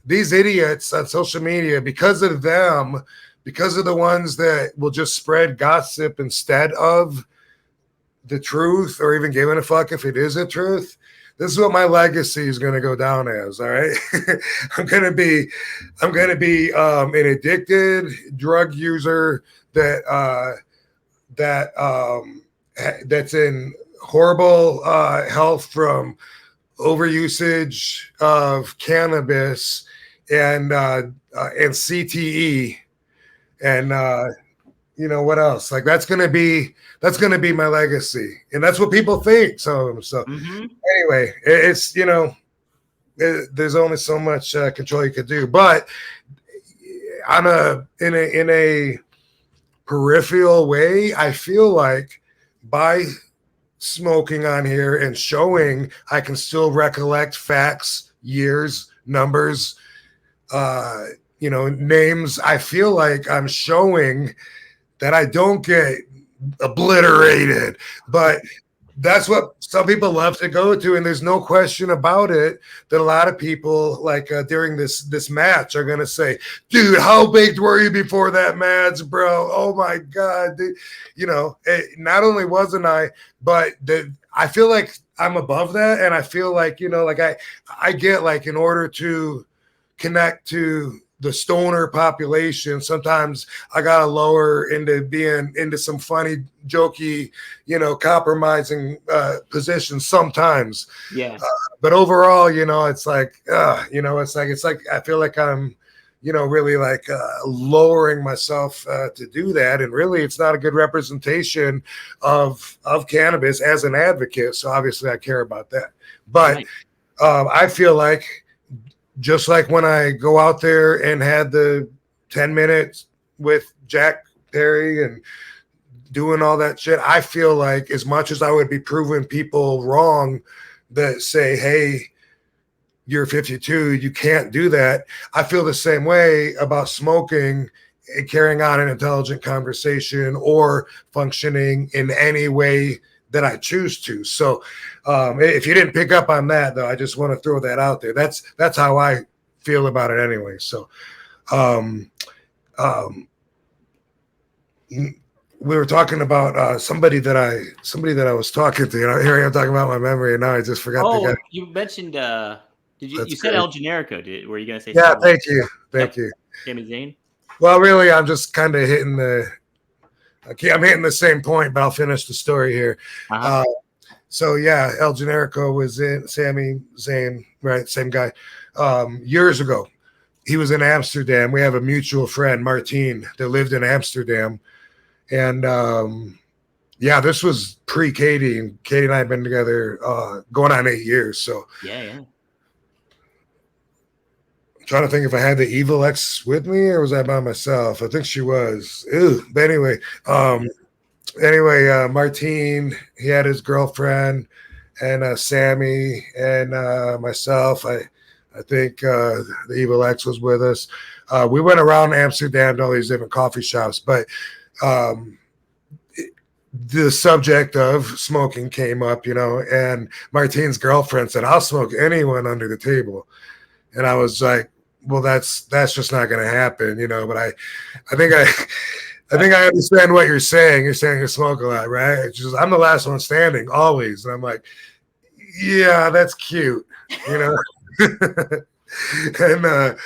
Speaker 2: idiots on social media, because of them, because of the ones that will just spread gossip instead of the truth, or even giving a fuck if it is the truth. This is what my legacy is going to go down as. All right. I'm going to be an addicted drug user that's in horrible health from overusage of cannabis and CTE, and you know what else? Like that's gonna be my legacy, and that's what people think. So anyway, it's, you know, there's only so much control you could do, but in a peripheral way, I feel like by smoking on here and showing I can still recollect facts, years, numbers, you know, names. I feel like I'm showing that I don't get obliterated, but that's what some people love to go to, and there's no question about it that a lot of people, like during this match, are gonna say, "Dude, how baked were you before that match, bro? Oh my god, dude." You know, not only wasn't I, but I feel like I'm above that, and I feel like, you know, like I get, like, in order to connect to the stoner population, sometimes I gotta lower into being into some funny, jokey, you know, compromising positions sometimes.
Speaker 3: Yeah.
Speaker 2: But overall, you know, it's like, you know, it's like I feel like I'm, you know, really like lowering myself to do that, and really, it's not a good representation of cannabis as an advocate. So obviously, I care about that, but I feel like, just like when I go out there and had the 10 minutes with Jack Perry and doing all that shit, I feel like as much as I would be proving people wrong that say, hey, you're 52, you can't do that, I feel the same way about smoking and carrying on an intelligent conversation or functioning in any way that I choose to. So if you didn't pick up on that, though, I just want to throw that out there. That's how I feel about it anyway. So we were talking about somebody that I was talking to. You know, here I am talking about my memory, and now I just forgot.
Speaker 3: Oh, you mentioned you said El Generico? Were you gonna say?
Speaker 2: Yeah, thank you.
Speaker 3: Sami Zayn.
Speaker 2: Well, really, I'm just kind of hitting I'm hitting the same point, but I'll finish the story here. So yeah, El Generico was in Sami Zayn, right? Same guy. Years ago, he was in Amsterdam. We have a mutual friend, Martine, that lived in Amsterdam, and yeah, this was pre-Katie, and Katie and I have been together going on 8 years. So
Speaker 3: yeah.
Speaker 2: Trying to think if I had the evil ex with me or was I by myself. I think she was. Ew. But anyway, Martine, he had his girlfriend, and Sammy and myself. I think the evil ex was with us. We went around Amsterdam to all these different coffee shops, but the subject of smoking came up, you know, and Martine's girlfriend said, "I'll smoke anyone under the table." And I was like, well, that's just not going to happen, you know. But I think I understand what you're saying. You're saying you smoke a lot, right? It's just, I'm the last one standing always, and I'm like, yeah, that's cute, you know. And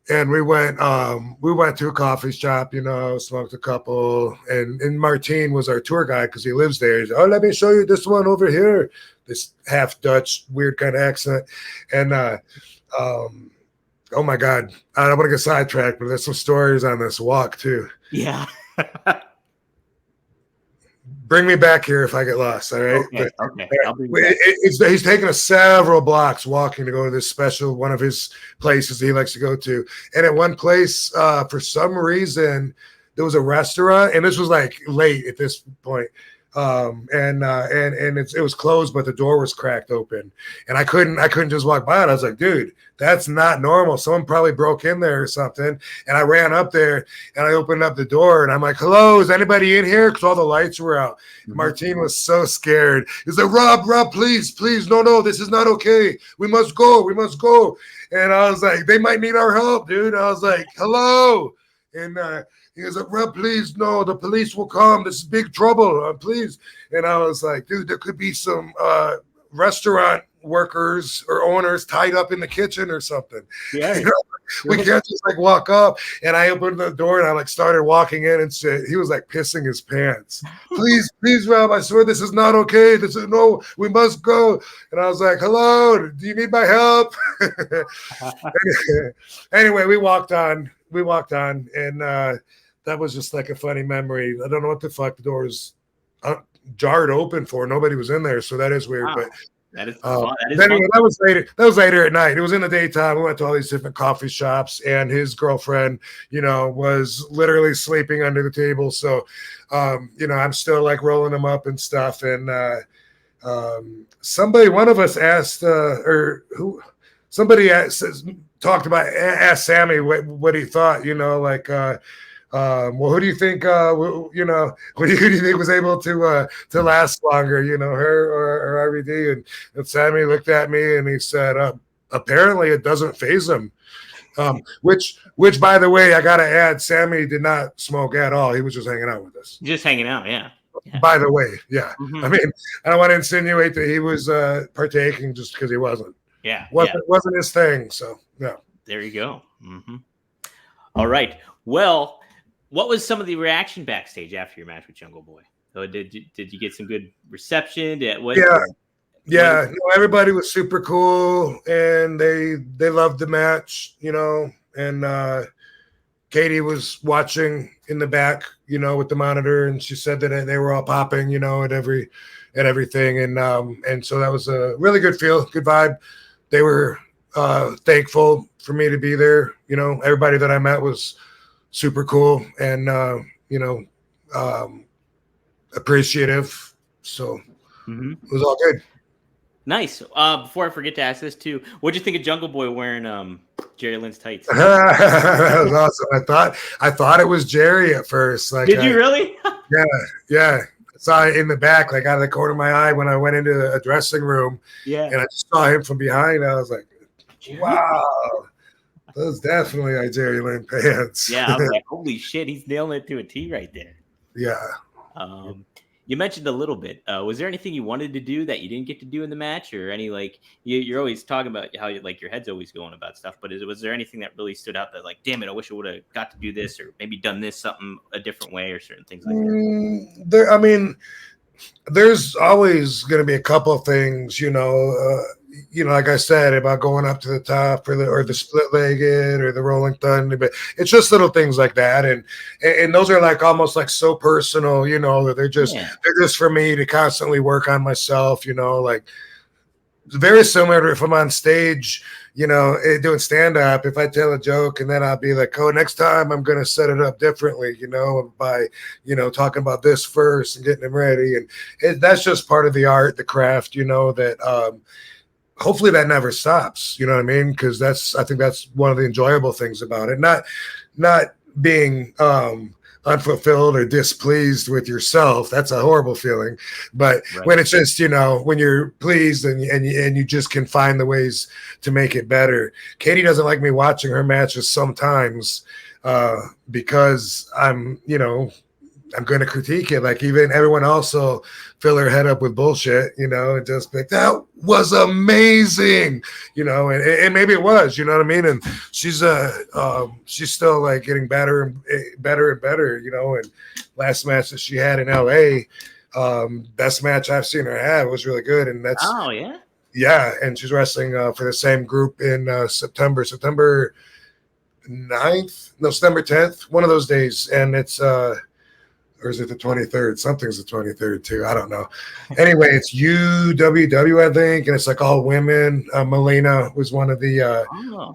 Speaker 2: and we went to a coffee shop, you know, smoked a couple, and Martine was our tour guide because he lives there. He's, oh, let me show you this one over here, this half Dutch weird kind of accent. And oh my God, I don't want to get sidetracked, but there's some stories on this walk too.
Speaker 3: Yeah.
Speaker 2: Bring me back here if I get lost. All right.
Speaker 3: Okay.
Speaker 2: He's taken us several blocks walking to go to this special, one of his places he likes to go to. And at one place, for some reason, there was a restaurant, and this was like late at this point. It was closed, but the door was cracked open, and I couldn't just walk by it. I was like, dude, that's not normal. Someone probably broke in there or something. And I ran up there and I opened up the door and I'm like, hello, is anybody in here? Because all the lights were out. Mm-hmm. Martine was so scared. He's like, Rob, please, no, this is not okay. We must go. And I was like, they might need our help, dude. I was like, hello. And he was like, Rob, please, no, the police will come. This is big trouble, please. And I was like, dude, there could be some restaurant workers or owners tied up in the kitchen or something.
Speaker 3: Yeah.
Speaker 2: You know? We can't just like walk up. And I opened the door and I like started walking in and said, he was like pissing his pants. Please, Rob, I swear this is not okay. No, we must go. And I was like, hello, do you need my help? Anyway, we walked on and that was just like a funny memory. I don't know what the fuck the door was jarred open for. Nobody was in there, so that is weird. Wow. But
Speaker 3: that is
Speaker 2: anyway, that was later. That was later at night. It was in the daytime. We went to all these different coffee shops, and his girlfriend, you know, was literally sleeping under the table. So, you know, I'm still like rolling them up and stuff. And one of us asked, talked about, asked Sammy what he thought. You know, like. Well, who do you think? You know, who do you think was able to last longer? You know, her or RVD? And Sammy looked at me and he said, "Apparently, it doesn't phase him." Which, by the way, I gotta add, Sammy did not smoke at all. He was just hanging out with us.
Speaker 3: Just hanging out, yeah.
Speaker 2: By the way, yeah.
Speaker 3: Mm-hmm.
Speaker 2: I mean, I don't want to insinuate that he was partaking just because he wasn't.
Speaker 3: Yeah,
Speaker 2: wasn't his thing. So yeah.
Speaker 3: There you go. Mm-hmm. All right. Well. What was some of the reaction backstage after your match with Jungle Boy? So did you get some good reception?
Speaker 2: Yeah. Everybody was super cool, and they loved the match, you know. And Katie was watching in the back, you know, with the monitor, and she said that they were all popping, you know, at everything, and so that was a really good feel, good vibe. They were thankful for me to be there. You know, everybody that I met was super cool and you know, appreciative. So it was all good.
Speaker 3: Nice. Before I forget to ask this too, what'd you think of Jungle Boy wearing Jerry Lynn's tights?
Speaker 2: That was awesome. I thought it was Jerry at first. Like,
Speaker 3: did you really?
Speaker 2: Yeah. I saw it in the back, like out of the corner of my eye when I went into a dressing room.
Speaker 3: Yeah.
Speaker 2: And I just saw him from behind. I was like, wow. Those definitely are Jerry Lynn pants.
Speaker 3: Yeah, I was like, holy shit, he's nailing it to a T right there.
Speaker 2: Yeah.
Speaker 3: You mentioned a little bit. Was there anything you wanted to do that you didn't get to do in the match, or any like you're always talking about how like your head's always going about stuff? But was there anything that really stood out that like, damn it, I wish I would have got to do this, or maybe done this something a different way, or certain things like that?
Speaker 2: I mean, there's always going to be a couple of things, you know. Like I said about going up to the top or the split-legged or the rolling thunder, but it's just little things like that, and those are like almost like so personal, you know, that they're just for me to constantly work on myself, you know, like very similar to if I'm on stage, you know, doing stand-up. If I tell a joke and then I'll be like, oh, next time I'm going to set it up differently, you know, by, you know, talking about this first and getting them ready, and that's just part of the art, the craft, you know, that hopefully that never stops, you know what I mean? Because I think that's one of the enjoyable things about it. Not being unfulfilled or displeased with yourself. That's a horrible feeling. But when it's just, you know, when you're pleased and you just can find the ways to make it better. Katie doesn't like me watching her matches sometimes because I'm, you know, I'm going to critique it. Like even everyone else will fill her head up with bullshit, you know, and just be like, that was amazing, you know, and maybe it was, you know what I mean? And she's still like getting better and better, you know. And last match that she had in LA, best match I've seen her have, was really good. And that's,
Speaker 3: oh yeah.
Speaker 2: Yeah, and she's wrestling for the same group in September 9th, no, September 10th, one of those days. And it's or is it the 23rd? Something's the 23rd too. I don't know. Anyway, it's UWW, I think, and it's like all women. Melina was one of the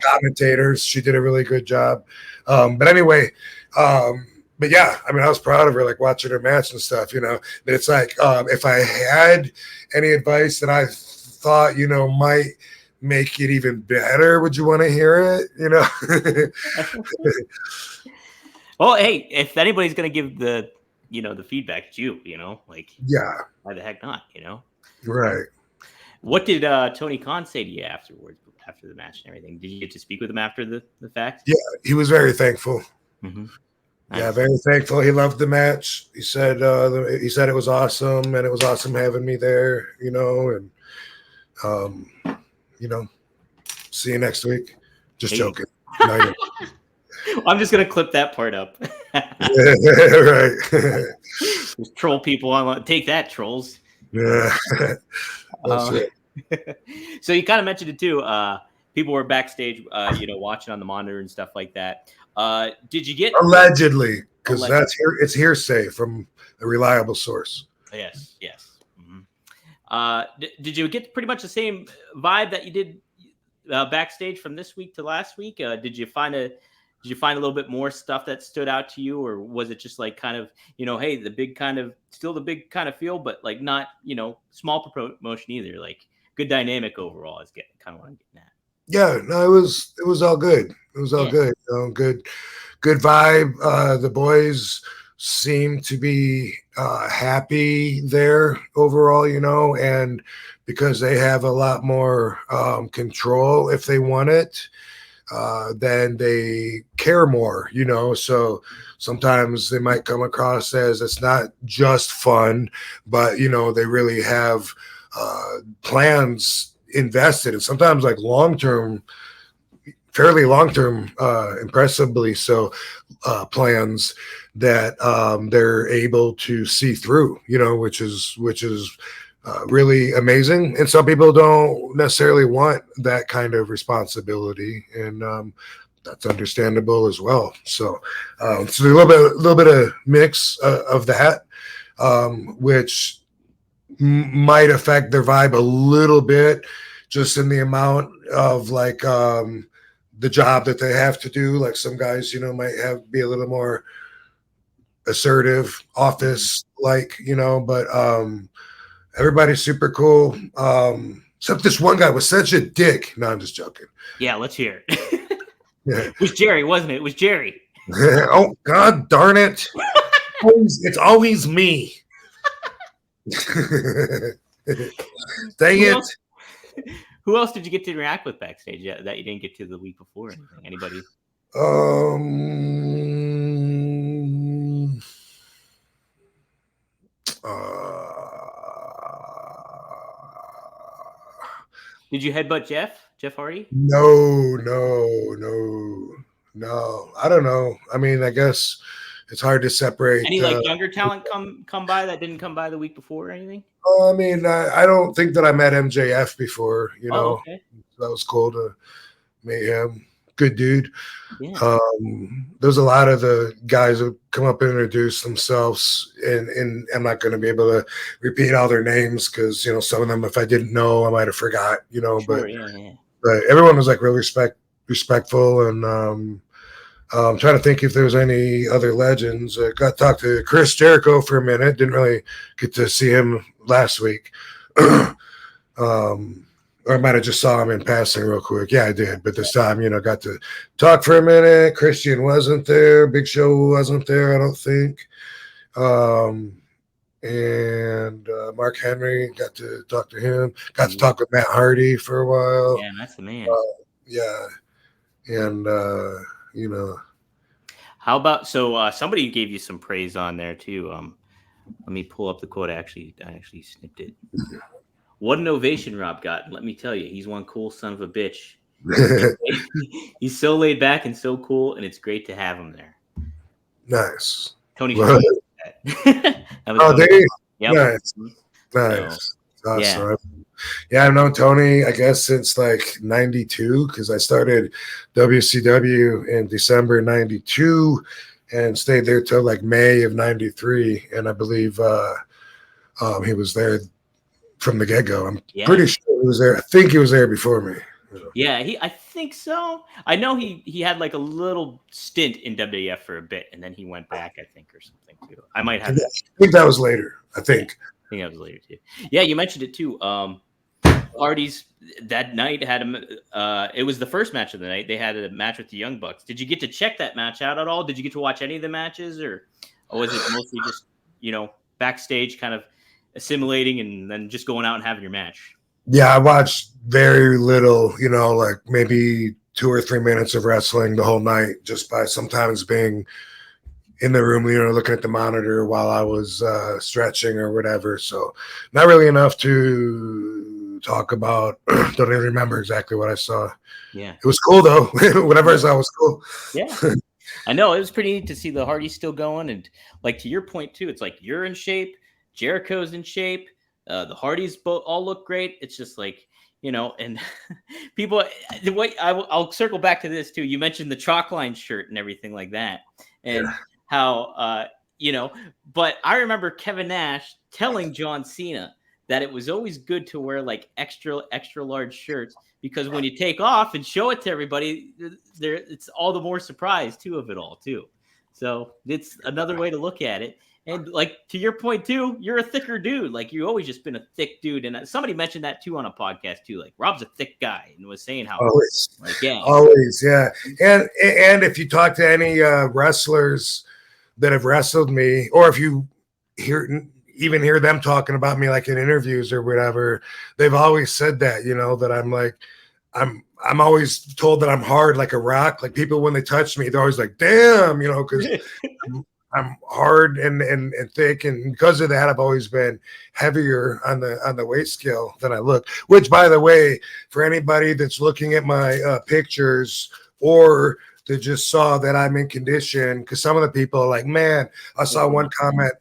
Speaker 2: commentators. She did a really good job. But anyway, but yeah, I mean, I was proud of her, like watching her match and stuff, you know. But it's like, if I had any advice that I thought, you know, might make it even better, would you want to hear it? You know?
Speaker 3: Well, hey, if anybody's going to give the, you know, the feedback, it's you know, like,
Speaker 2: yeah,
Speaker 3: why the heck not, you know?
Speaker 2: Right.
Speaker 3: What did Tony Khan say to you afterwards, after the match and everything? Did you get to speak with him after the fact?
Speaker 2: Yeah, he was very thankful.
Speaker 3: Mm-hmm.
Speaker 2: Nice. Yeah, very thankful. He loved the match. He said it was awesome, and it was awesome having me there, you know, and you know, see you next week. Just joking. No,
Speaker 3: I'm just gonna clip that part up.
Speaker 2: Right.
Speaker 3: Just troll people online. Take that, trolls.
Speaker 2: Yeah. That's it.
Speaker 3: So you kind of mentioned it too. People were backstage, you know, watching on the monitor and stuff like that. Did you get
Speaker 2: allegedly? Because it's hearsay from a reliable source.
Speaker 3: Yes. Mm-hmm. Did you get pretty much the same vibe that you did backstage from this week to last week? Did you find a little bit more stuff that stood out to you, or was it just like kind of, you know, hey, still the big kind of feel, but like not, you know, small promotion either, like good dynamic overall is kind of what I'm getting at.
Speaker 2: Yeah, no, it was all good. It was all good. You know, good vibe. The boys seem to be happy there overall, you know, and because they have a lot more control if they want it, then they care more, you know. So sometimes they might come across as it's not just fun, but, you know, they really have plans invested, and sometimes like fairly long-term, impressively so, plans that they're able to see through, you know, which is really amazing. And some people don't necessarily want that kind of responsibility, and that's understandable as well. So it's a little bit of mix of that, which might affect their vibe a little bit, just in the amount of like the job that they have to do. Like some guys, you know, might be a little more assertive, office like, you know, but everybody's super cool. Except this one guy was such a dick. No, I'm just joking.
Speaker 3: Yeah, let's hear it.
Speaker 2: Yeah.
Speaker 3: It was Jerry, wasn't it? It was Jerry.
Speaker 2: Oh, God darn it. It's always me. Dang it.
Speaker 3: Who else did you get to interact with backstage that you didn't get to the week before? Or anything? Anybody? Did you headbutt Jeff Hardy?
Speaker 2: No. I don't know. I mean, I guess it's hard to separate.
Speaker 3: Any like younger talent come by that didn't come by the week before or anything?
Speaker 2: I mean, I don't think that I met MJF before, you know.
Speaker 3: Okay.
Speaker 2: That was cool to meet him. Good dude.
Speaker 3: Yeah.
Speaker 2: There's a lot of the guys who come up and introduce themselves, and I'm not going to be able to repeat all their names because, you know, some of them, if I didn't know, I might have forgot, you know.
Speaker 3: Sure,
Speaker 2: but everyone was like really respectful, and I'm trying to think if there's any other legends. I got to talk to Chris Jericho for a minute. Didn't really get to see him last week. Or I might have just saw him in passing real quick. Yeah, I did. But this time, you know, got to talk for a minute. Christian wasn't there. Big Show wasn't there, I don't think. And Mark Henry, got to talk to him. Got to talk with Matt Hardy for a while.
Speaker 3: Yeah, that's the man.
Speaker 2: Yeah. And, you know.
Speaker 3: How about somebody gave you some praise on there too. Let me pull up the quote. I actually snipped it. What an ovation Rob got. And let me tell you, he's one cool son of a bitch. He's so laid back and so cool, and it's great to have him there.
Speaker 2: Nice.
Speaker 3: Tony
Speaker 2: Well,
Speaker 3: that.
Speaker 2: Oh, they
Speaker 3: yep.
Speaker 2: nice. Nice.
Speaker 3: So,
Speaker 2: awesome. Yeah, I've known Tony, I guess, since like 92, because I started WCW in December 92 and stayed there till like May of 93. And I believe he was there from the get-go. I'm pretty sure he was there. I think he was there before me.
Speaker 3: Yeah, I think so. I know he had like a little stint in WWF for a bit, and then he went back, I think, or something too. I might have.
Speaker 2: I think that was later. I think
Speaker 3: that was later too. Yeah, you mentioned it too. Hardys that night had it was the first match of the night. They had a match with the Young Bucks. Did you get to check that match out at all? Did you get to watch any of the matches, or was it mostly just backstage, kind of assimilating and then just going out and having your match?
Speaker 2: Yeah, I watched very little, like maybe 2 or 3 minutes of wrestling the whole night, just by sometimes being in the room, looking at the monitor while I was stretching or whatever. So not really enough to talk about. Don't even remember exactly what I saw.
Speaker 3: Yeah.
Speaker 2: It was cool though. Whatever I saw was cool.
Speaker 3: Yeah. I know, it was pretty neat to see the Hardys still going. And like, to your point too, it's like you're in shape, Jericho's in shape. The Hardys both all look great. It's just like, and people, I'll circle back to this too. You mentioned the chalk line shirt and everything like that. And how, but I remember Kevin Nash telling John Cena that it was always good to wear like extra large shirts, because when you take off and show it to everybody, it's all the more surprise too of it all too. So it's another way to look at it. And like, to your point too, you're a thicker dude. Like, you've always just been a thick dude. And somebody mentioned that too on a podcast too. Like, Rob's a thick guy, and was saying how
Speaker 2: always. And if you talk to any wrestlers that have wrestled me, or if you hear them talking about me like in interviews or whatever, they've always said that, that I'm like, I'm always told that I'm hard like a rock. Like, people, when they touch me, they're always like, damn, because I'm hard and thick, and because of that, I've always been heavier on the weight scale than I look. Which, by the way, for anybody that's looking at my pictures, or that just saw that I'm in condition, because some of the people are like, man, I saw one comment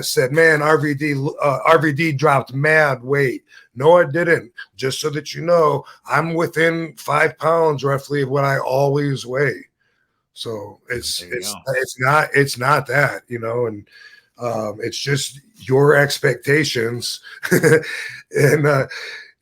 Speaker 2: said, man, RVD dropped mad weight. No, I didn't. Just so that you know, I'm within 5 pounds roughly of what I always weigh. So it's not that, and it's just your expectations. And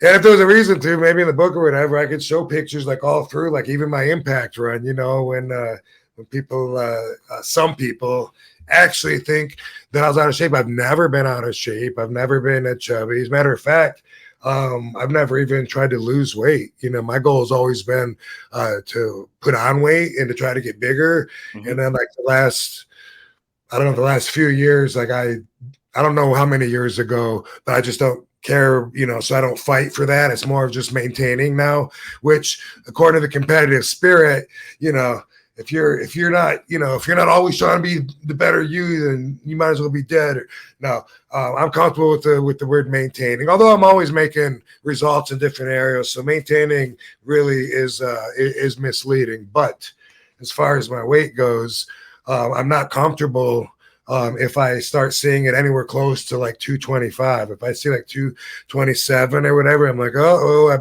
Speaker 2: if there was a reason to, maybe in the book or whatever, I could show pictures like all through, like even my Impact run, when people, some people actually think that I was out of shape. I've never been out of shape. I've never been a chubby. As a matter of fact, I've never even tried to lose weight. My goal has always been to put on weight and to try to get bigger. Mm-hmm. And then like the last few years, like I don't know how many years ago, but I just don't care, so I don't fight for that. It's more of just maintaining now, which according to the competitive spirit, if you're not always trying to be the better you, then you might as well be dead. No, I'm comfortable with the word maintaining, although I'm always making results in different areas. So maintaining really is misleading. But as far as my weight goes, I'm not comfortable if I start seeing it anywhere close to like 225. If I see like 227 or whatever, I'm like, I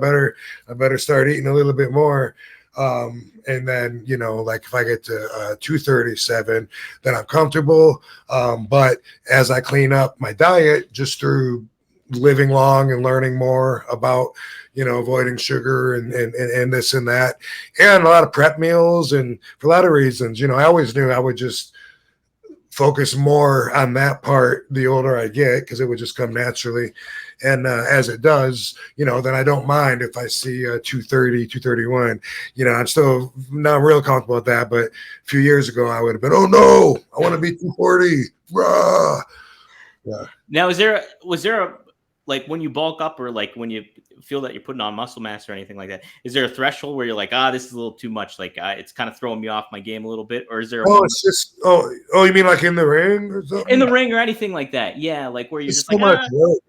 Speaker 2: better start eating a little bit more. And then, like if I get to 237, then I'm comfortable. But as I clean up my diet, just through living long and learning more about, avoiding sugar and this and that, and a lot of prep meals, and for a lot of reasons, I always knew I would just focus more on that part the older I get, because it would just come naturally. And as it does, then I don't mind if I see 230, 231. I'm still not real comfortable with that. But a few years ago, I would have been, oh no, I want to be 240. Rah. Yeah.
Speaker 3: Now, was there like when you bulk up or like when you feel that you're putting on muscle mass or anything like that, is there a threshold where you're like, this is a little too much? Like it's kind of throwing me off my game a little bit, or is there?
Speaker 2: It's just you mean like in the ring or something?
Speaker 3: In the ring or anything like that? Yeah, like where you're
Speaker 2: It's
Speaker 3: just
Speaker 2: so
Speaker 3: like
Speaker 2: much work.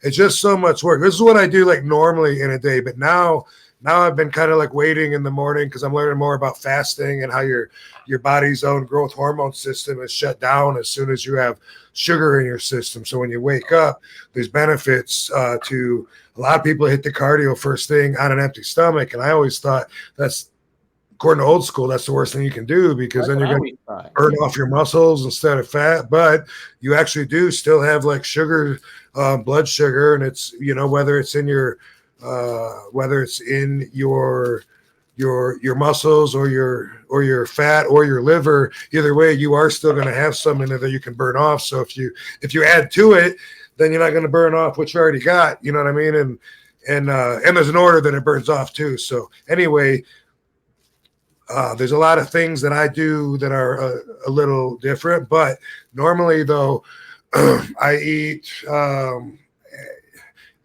Speaker 2: It's just so much work. This is what I do like normally in a day, but now I've been kind of like waiting in the morning because I'm learning more about fasting and how your body's own growth hormone system is shut down as soon as you have sugar in your system. So when you wake up, there's benefits to a lot of people hit the cardio first thing on an empty stomach. And I always thought that's, according to old school, that's the worst thing you can do because then you're going to burn off your muscles instead of fat. But you actually do still have like sugar, blood sugar, and it's, whether it's in your your muscles or your fat or your liver, either way, you are still going to have some in there that you can burn off. So if you add to it, then you're not going to burn off what you already got. You know what I mean? And there's an order that it burns off too. So anyway, there's a lot of things that I do that are a little different, but normally though, I eat,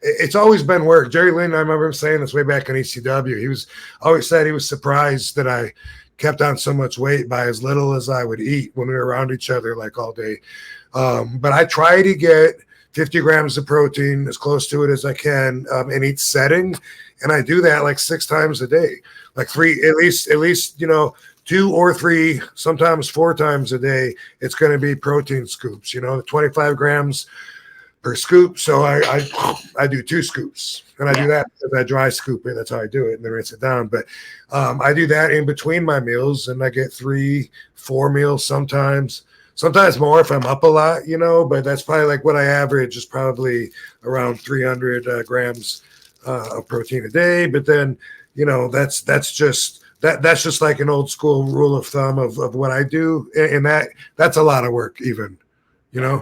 Speaker 2: it's always been work. Jerry Lynn, I remember him saying this way back in ECW. He was always said he was surprised that I kept on so much weight by as little as I would eat when we were around each other like all day. But I try to get 50 grams of protein as close to it as I can in each setting. And I do that like 6 times a day, like 3, at least, 2 or 3, sometimes 4 times a day. It's going to be protein scoops, 25 grams per scoop. So I do 2 scoops, and I do that because I dry scoop it. That's how I do it, and then rinse it down. But I do that in between my meals, and I get 3, 4 meals sometimes more if I'm up a lot, but that's probably like what I average is probably around 300 grams of protein a day. But then, that's just like an old school rule of thumb of what I do. And that's a lot of work even,
Speaker 3: Yeah.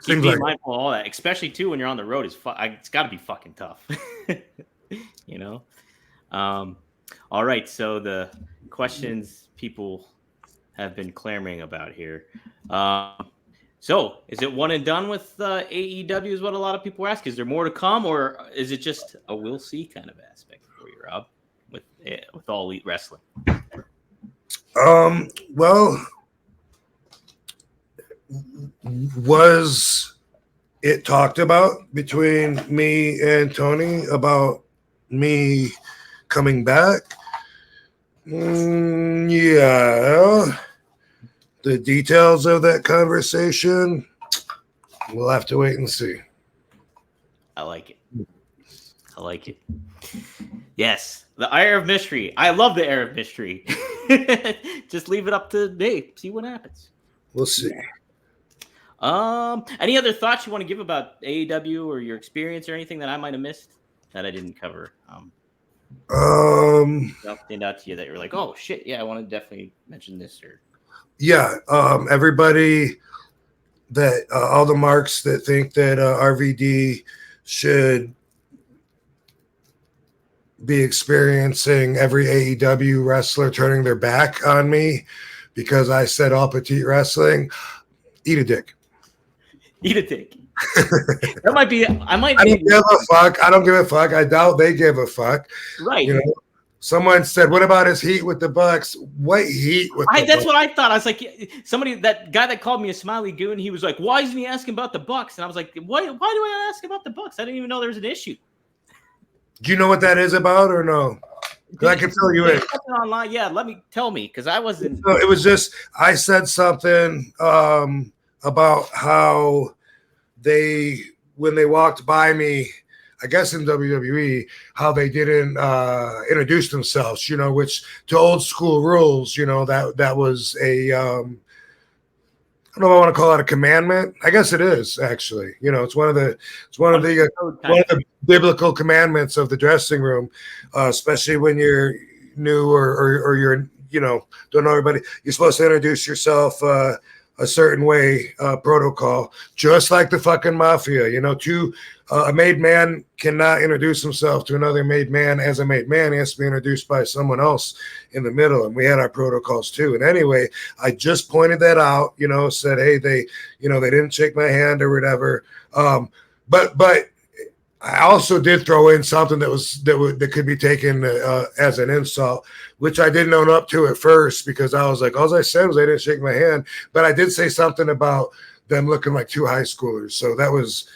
Speaker 3: Keep being mindful of all that, especially too when you're on the road. It's got to be fucking tough, All right, so the questions people have been clamoring about here. So is it one and done with AEW? Is what a lot of people ask. Is there more to come, or is it just a we'll see kind of aspect for you, Rob, with All Elite Wrestling?
Speaker 2: Well, was it talked about between me and Tony about me coming back? Yeah. The details of that conversation, we'll have to wait and see.
Speaker 3: I like it. Yes, the air of mystery. I love the air of mystery. Just leave it up to me. See what happens.
Speaker 2: We'll see.
Speaker 3: Any other thoughts you want to give about AEW or your experience or anything that I might have missed that I didn't cover? Stand out to you that you're like, oh shit, yeah, I want to definitely mention this or.
Speaker 2: Yeah, everybody that all the marks that think that RVD should be experiencing every AEW wrestler turning their back on me because I said all petite wrestling, eat a dick.
Speaker 3: Eat a dick. That might be. I don't
Speaker 2: give a fuck. I don't give a fuck. I doubt they give a fuck.
Speaker 3: Right.
Speaker 2: Someone said, "What about his heat with the Bucks?" What heat with?
Speaker 3: That's what I thought. I was like, that guy that called me a smiley goon. He was like, "Why isn't he asking about the Bucks?" And I was like, "Why do I ask about the Bucks? I didn't even know there was an issue."
Speaker 2: Do you know what that is about, or no? Because I can fill you in.
Speaker 3: Online, yeah. Tell me, because I wasn't.
Speaker 2: No, it was just I said something about how when they walked by me. I guess in WWE, how they didn't introduce themselves, which to old school rules, that was a, I don't know if I want to call it a commandment. I guess it is actually, it's one of the biblical commandments of the dressing room, especially when you're new or you're, don't know everybody. You're supposed to introduce yourself a certain way, protocol, just like the fucking mafia, a made man cannot introduce himself to another made man as a made man. He has to be introduced by someone else in the middle. And we had our protocols too. And anyway, I just pointed that out, said, hey, they didn't shake my hand or whatever. but I also did throw in something that could be taken as an insult, which I didn't own up to at first because I was like, all I said was they didn't shake my hand, but I did say something about them looking like two high schoolers. So that was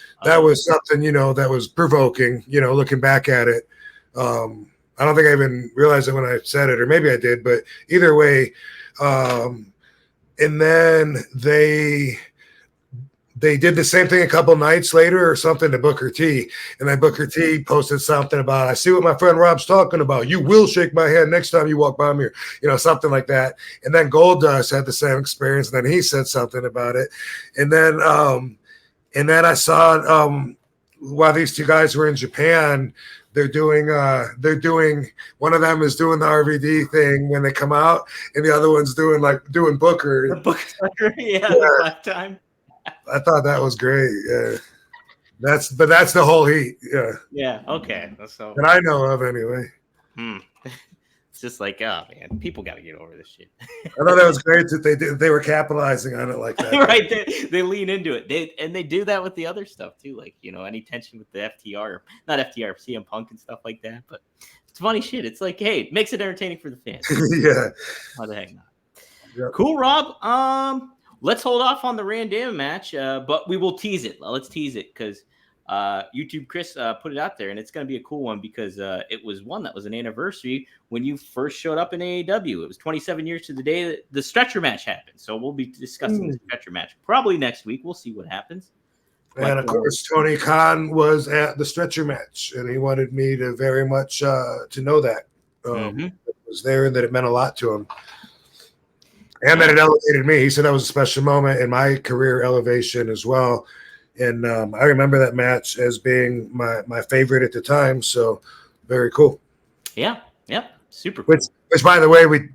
Speaker 2: something, that was provoking, looking back at it. I don't think I even realized it when I said it, or maybe I did, but either way. And then they did the same thing a couple nights later or something to Booker T. And then Booker T posted something about, I see what my friend Rob's talking about. You will shake my hand next time you walk by me, something like that. And then Goldust had the same experience. And then he said something about it. And then I saw while these two guys were in Japan, they're doing one of them is doing the RVD thing when they come out, and the other one's doing Booker.
Speaker 3: The Booker, the lifetime.
Speaker 2: I thought that was great. Yeah. That's the whole heat. Yeah.
Speaker 3: Yeah. Okay. So
Speaker 2: that I know of anyway.
Speaker 3: It's just like, oh man, people got to get over this shit.
Speaker 2: I thought that was great that they were capitalizing on it like that.
Speaker 3: Right. They lean into it. They do that with the other stuff too. Like, any tension with the FTR, not FTR, CM Punk and stuff like that. But it's funny shit. It's like, hey, it makes it entertaining for the fans.
Speaker 2: Yeah.
Speaker 3: Why the heck not?
Speaker 2: Yep.
Speaker 3: Cool, Rob. Let's hold off on the Randam match, but we will tease it. Let's tease it because YouTube Chris put it out there, and it's going to be a cool one because it was one that was an anniversary when you first showed up in AEW. It was 27 years to the day that the stretcher match happened. So we'll be discussing the stretcher match probably next week. We'll see what happens.
Speaker 2: And of course, Tony Khan was at the stretcher match, and he wanted me to very much to know that it was there and that it meant a lot to him. And that it elevated me. He said that was a special moment in my career elevation as well. And I remember that match as being my favorite at the time. So very cool.
Speaker 3: Yeah. Super cool.
Speaker 2: Which by the way, I think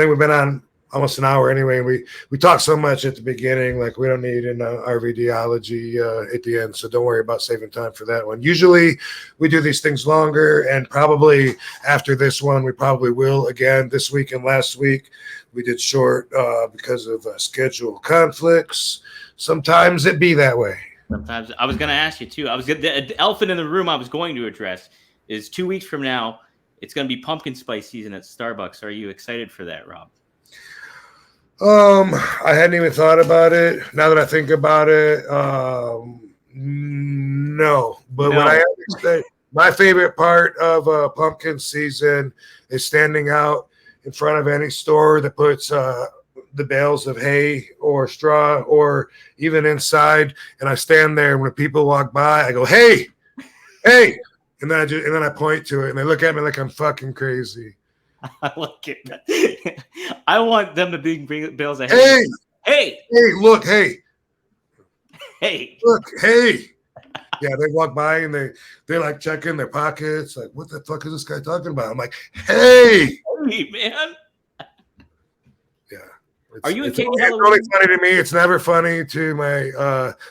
Speaker 2: we've been on almost an hour anyway. We talked so much at the beginning, like we don't need an RVDology at the end. So don't worry about saving time for that one. Usually we do these things longer, and probably after this one, we probably will again this week and last week. We did short because of schedule conflicts. Sometimes it be that way.
Speaker 3: Sometimes I was going to ask you too. The elephant in the room I was going to address is 2 weeks from now. It's going to be pumpkin spice season at Starbucks. Are you excited for that, Rob?
Speaker 2: I hadn't even thought about it. Now that I think about it, no. But what I understand, my favorite part of pumpkin season is standing out in front of any store that puts the bales of hay or straw or even inside, and I stand there, and when people walk by, I go, hey, and then I point to it, and they look at me like I'm fucking crazy.
Speaker 3: I like it. I want them to bring bales of hay. Hey,
Speaker 2: look, hey, look, hey. Yeah, they walk by and they like check in their pockets, like, what the fuck is this guy talking about? I'm like, hey,
Speaker 3: man.
Speaker 2: Yeah.
Speaker 3: Are you
Speaker 2: it's
Speaker 3: Katie
Speaker 2: only funny to me. It's never funny to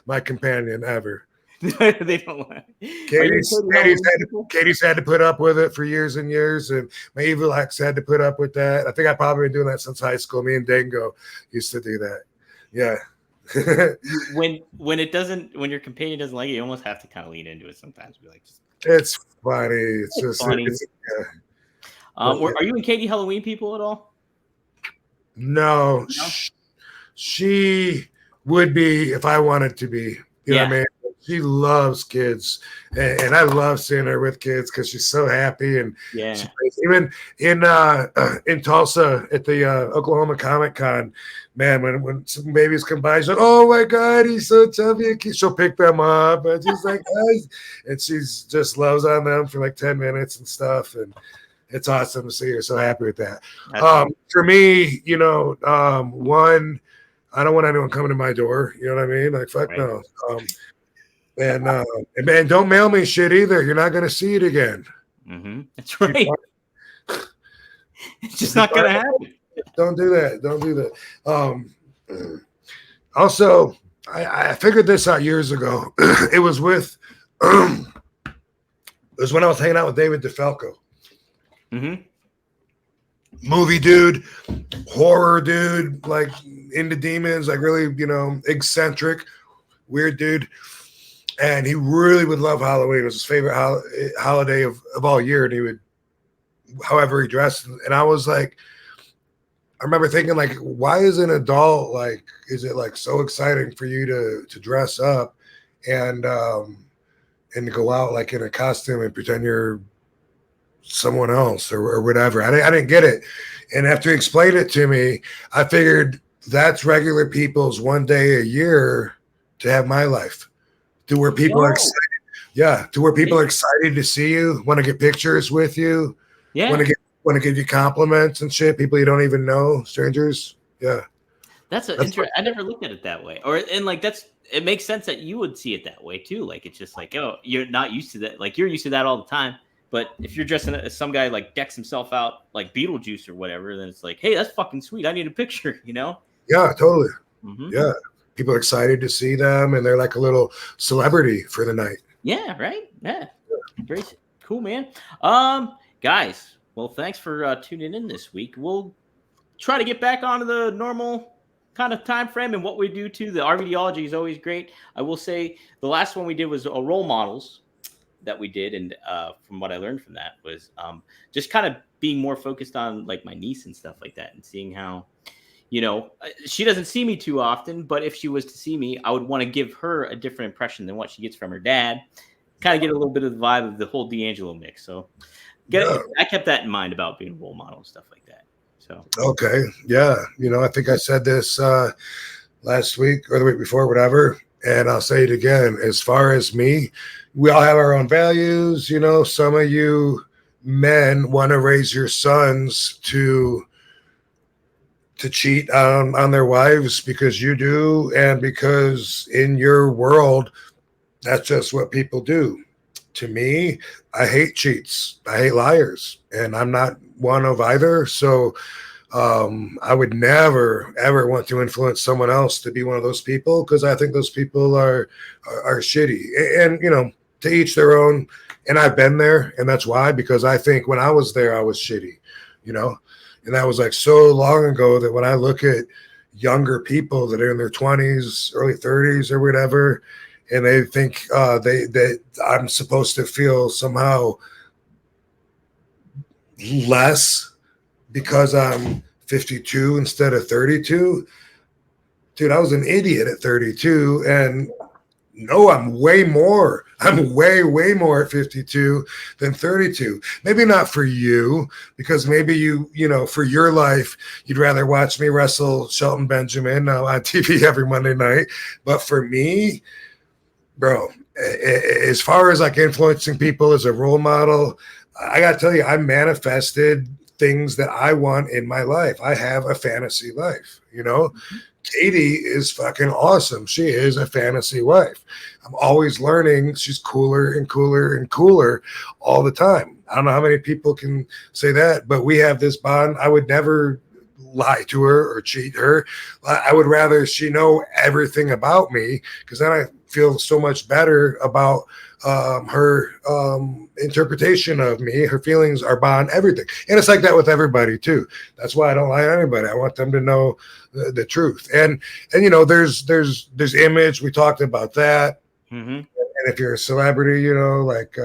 Speaker 2: my companion ever.
Speaker 3: They don't like.
Speaker 2: Katie's had to put up with it for years and years, and my evil ex had to put up with that. I think I've probably been doing that since high school. Me and Dango used to do that. Yeah.
Speaker 3: when your companion doesn't like it, you almost have to kind of lean into it sometimes. Be like,
Speaker 2: it's funny. It's just funny.
Speaker 3: Are you and Katie Halloween people at all?
Speaker 2: No? She would be if I wanted to be. You know what I mean? She loves kids, and I love seeing her with kids because she's so happy. And even in Tulsa at the Oklahoma Comic Con, man, when some babies come by, she's like, "Oh my God, he's so chubby!" She'll pick them up, and she's like, and she's just loves on them for like 10 minutes and stuff, and it's awesome to see her so happy with that. For me, one, I don't want anyone coming to my door. You know what I mean? Like, fuck no. And man, don't mail me shit either. You're not going to see it again.
Speaker 3: That's right. It's just not going to happen.
Speaker 2: Don't do that. Also, I figured this out years ago. It was when I was hanging out with David DeFalco. Movie dude, horror dude, like into demons, like really, eccentric, weird dude. And he really would love Halloween. It was his favorite holiday of all year. And he would, however he dressed. And I was like, I remember thinking, like, why is an adult, like, is it like so exciting for you to dress up and to go out like in a costume and pretend you're someone else or whatever? I didn't get it. And after he explained it to me, I figured that's regular people's one day a year to have my life, to where people are excited. Yeah, to where people are excited to see you, want to get pictures with you, want to give you compliments and shit. People you don't even know, strangers. Yeah,
Speaker 3: that's I never looked at it that way. And like it makes sense that you would see it that way too. Like it's just like, oh, you're not used to that. Like you're used to that all the time. But if you're dressing as some guy like decks himself out like Beetlejuice or whatever, then it's like, hey, that's fucking sweet. I need a picture, you know?
Speaker 2: Yeah, totally. Mm-hmm. Yeah. People are excited to see them, and they're like a little celebrity for the night.
Speaker 3: Yeah, right? Yeah. Very cool, man. Guys, well, thanks for tuning in this week. We'll try to get back onto the normal kind of time frame and what we do too. The RVDology is always great. I will say the last one we did was role models that we did, and from what I learned from that was just kind of being more focused on like my niece and stuff like that, and seeing how, you know, she doesn't see me too often, but if she was to see me, I would want to give her a different impression than what she gets from her dad. Kind of get a little bit of the vibe of the whole DeAngelo mix. So I kept that in mind about being a role model and stuff like that. So
Speaker 2: okay, yeah, you know, I think I said this last week or the week before, whatever, and I'll say it again. As far as me, we all have our own values. You know, some of you men want to raise your sons to cheat on their wives because you do, and because in your world, that's just what people do. To me, I hate cheats. I hate liars, and I'm not one of either. So I would never, ever want to influence someone else to be one of those people, because I think those people are shitty. And, you know, to each their own. And I've been there, and that's why, because I think when I was there, I was shitty, you know? And that was like so long ago that when I look at younger people that are in their 20s, early 30s or whatever, and they think that I'm supposed to feel somehow less because I'm 52 instead of 32. Dude, I was an idiot at 32, and no, I'm way more. I'm way more at 52 than 32. Maybe not for you, because maybe you know, for your life, you'd rather watch me wrestle Shelton Benjamin on TV every Monday night. But for me, bro, as far as like influencing people as a role model, I got to tell you, I manifested things that I want in my life. I have a fantasy life, you know? Mm-hmm. Katie is fucking awesome. She is a fantasy wife. I'm always learning. She's cooler and cooler and cooler all the time. I don't know how many people can say that, but we have this bond. I would never lie to her or cheat her. I would rather she know everything about me, because then I feel so much better about her interpretation of me. Her feelings are bond everything. And it's like that with everybody too. That's why I don't lie to anybody. I want them to know the truth. And you know, there's image. We talked about that. Mm-hmm. And if you're a celebrity, you know, like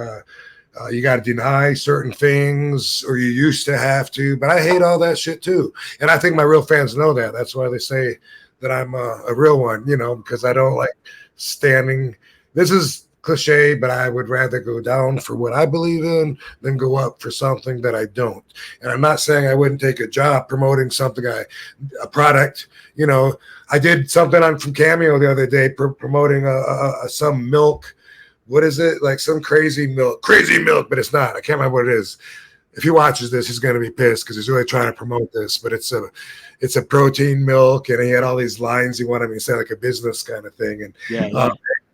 Speaker 2: you got to deny certain things, or you used to have to. But I hate all that shit too. And I think my real fans know that. That's why they say that I'm a real one, you know, because I don't like standing. This is cliche, but I would rather go down for what I believe in than go up for something that I don't. And I'm not saying I wouldn't take a job promoting something, a product. You know, I did something from Cameo the other day promoting some milk. What is it? Like some crazy milk, but it's not. I can't remember what it is. If he watches this, he's going to be pissed because he's really trying to promote this, but it's a protein milk, and he had all these lines he wanted me to say, like a business kind of thing. And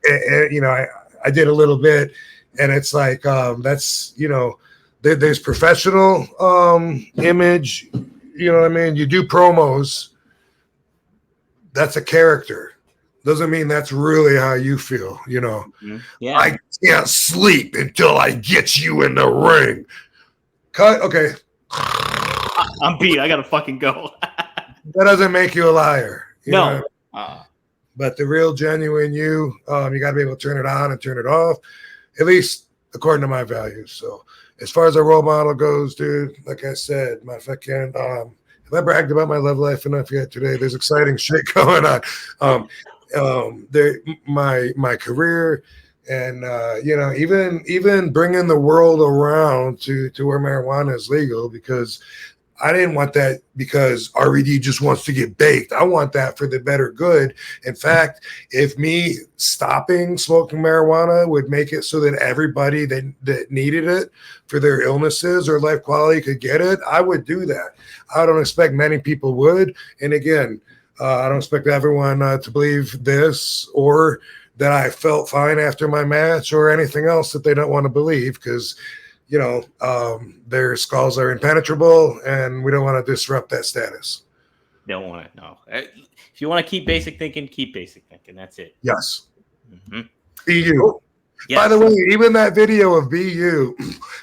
Speaker 2: and you know, I did a little bit, and it's like that's, you know, there's professional image, you know what I mean? You do promos, that's a character. Doesn't mean that's really how you feel, you know. Mm-hmm. Yeah. I can't sleep until I get you in the ring. Cut. Okay.
Speaker 3: I'm beat. I gotta fucking go.
Speaker 2: That doesn't make you a liar. You know? But the real genuine you, you got to be able to turn it on and turn it off, at least according to my values. So as far as a role model goes, dude, like I said, my fucking have I bragged about my love life enough yet today? There's exciting shit going on. My career, and you know, even bringing the world around to where marijuana is legal, because I didn't want that because RVD just wants to get baked. I want that for the better good. In fact, if me stopping smoking marijuana would make it so that everybody that needed it for their illnesses or life quality could get it, I would do that. I don't expect many people would. And again, I don't expect everyone to believe this or that I felt fine after my match or anything else that they don't want to believe, because you know, their skulls are impenetrable, and we don't want to disrupt that status.
Speaker 3: Don't want to. No. If you want to keep basic thinking, keep basic thinking. That's it.
Speaker 2: Yes.
Speaker 3: Mm-hmm.
Speaker 2: Be you. Yes. By the way, even that video of Be You,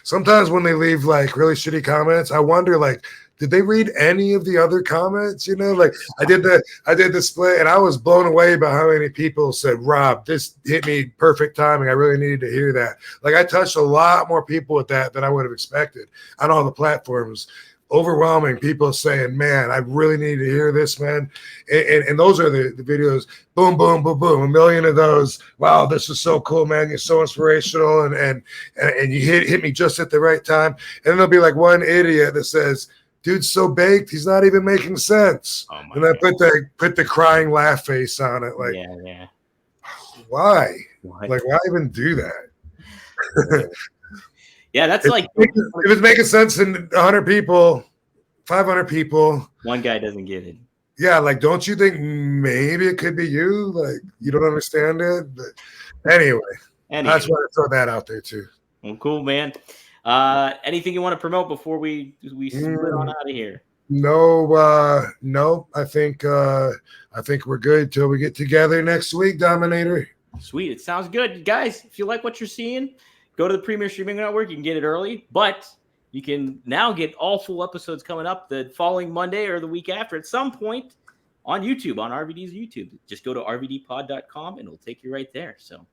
Speaker 2: sometimes when they leave like really shitty comments, I wonder, like, did they read any of the other comments? You know, like I did the split, and I was blown away by how many people said, Rob, this hit me perfect timing. I really needed to hear that. Like I touched a lot more people with that than I would have expected on all the platforms. Overwhelming people saying, man, I really need to hear this, man. And those are the videos. Boom, boom, boom, boom. A million of those. Wow, this is so cool, man. You're so inspirational. And you hit me just at the right time. And then there'll be like one idiot that says, dude's so baked, he's not even making sense. Oh and I put the crying laugh face on it. Like,
Speaker 3: yeah.
Speaker 2: Why? Like, why even do that?
Speaker 3: Yeah, that's
Speaker 2: if
Speaker 3: like
Speaker 2: if it's making sense in 100 people, 500 people,
Speaker 3: one guy doesn't get it.
Speaker 2: Yeah, like, don't you think maybe it could be you? Like, you don't understand it. But anyway. That's why I throw that out there too.
Speaker 3: Well, cool, man. Anything you want to promote before we split on out of here?
Speaker 2: No. I think we're good till we get together next week, Dominator.
Speaker 3: Sweet. It sounds good. Guys, if you like what you're seeing, go to the Premier Streaming Network. You can get it early, but you can now get all full episodes coming up the following Monday or the week after at some point on YouTube, on RVD's YouTube. Just go to rvdpod.com and it'll take you right there. So,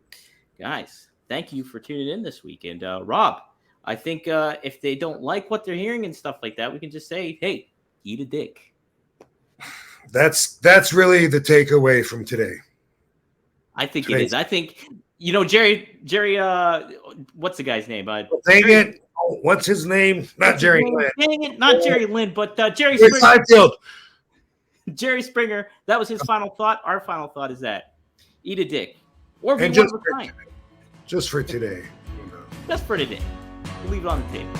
Speaker 3: guys, thank you for tuning in this week. And Rob, I think if they don't like what they're hearing and stuff like that, we can just say, hey, eat a dick. That's
Speaker 2: really the takeaway from today.
Speaker 3: I think it is. I think, you know, Jerry, what's the guy's name?
Speaker 2: Dang it. Oh, what's his name? Not Jerry Lynn.
Speaker 3: Dang it. Not Jerry Lynn, but Jerry Springer. Jerry Springer. That was his final thought. Our final thought is that eat a dick. Or be one of a kind.
Speaker 2: Just for today.
Speaker 3: Just for today. We'll leave it on the table.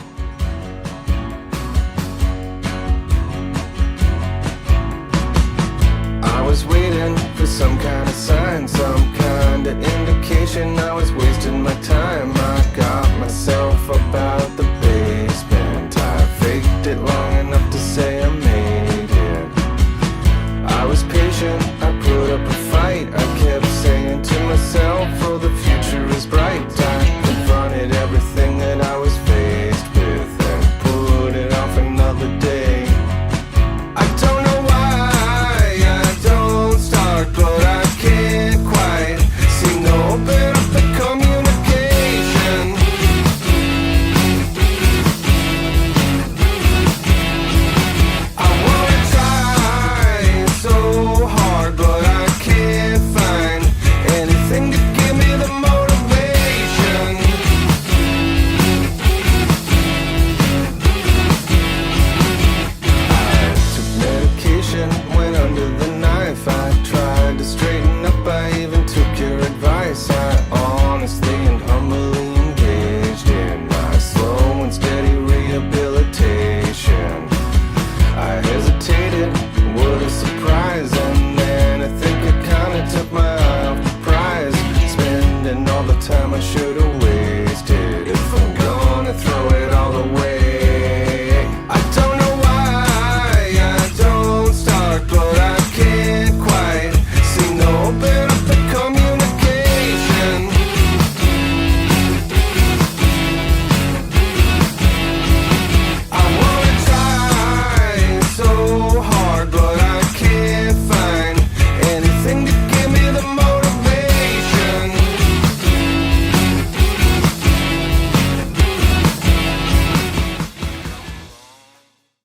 Speaker 4: I was waiting for some kind of sign, some kind of indication I was wasting my time. I got myself up out the basement. I faked it long enough to say I made it. I was patient, I put up a fight. I kept saying to myself, oh, the future is bright. I confronted everything that I was faced with and put it off another day. I don't know why I don't start, but I can't quite seem to open up the communication. I wanna try so hard, but I can't find anything to give me the motivation. I took medication, went under the knife. I tried to straighten up, I even took your advice. I honestly and humbly engaged in my slow and steady rehabilitation. I hesitated, what a surprise, and then I think I kinda took my eye off the prize, spending all the time I should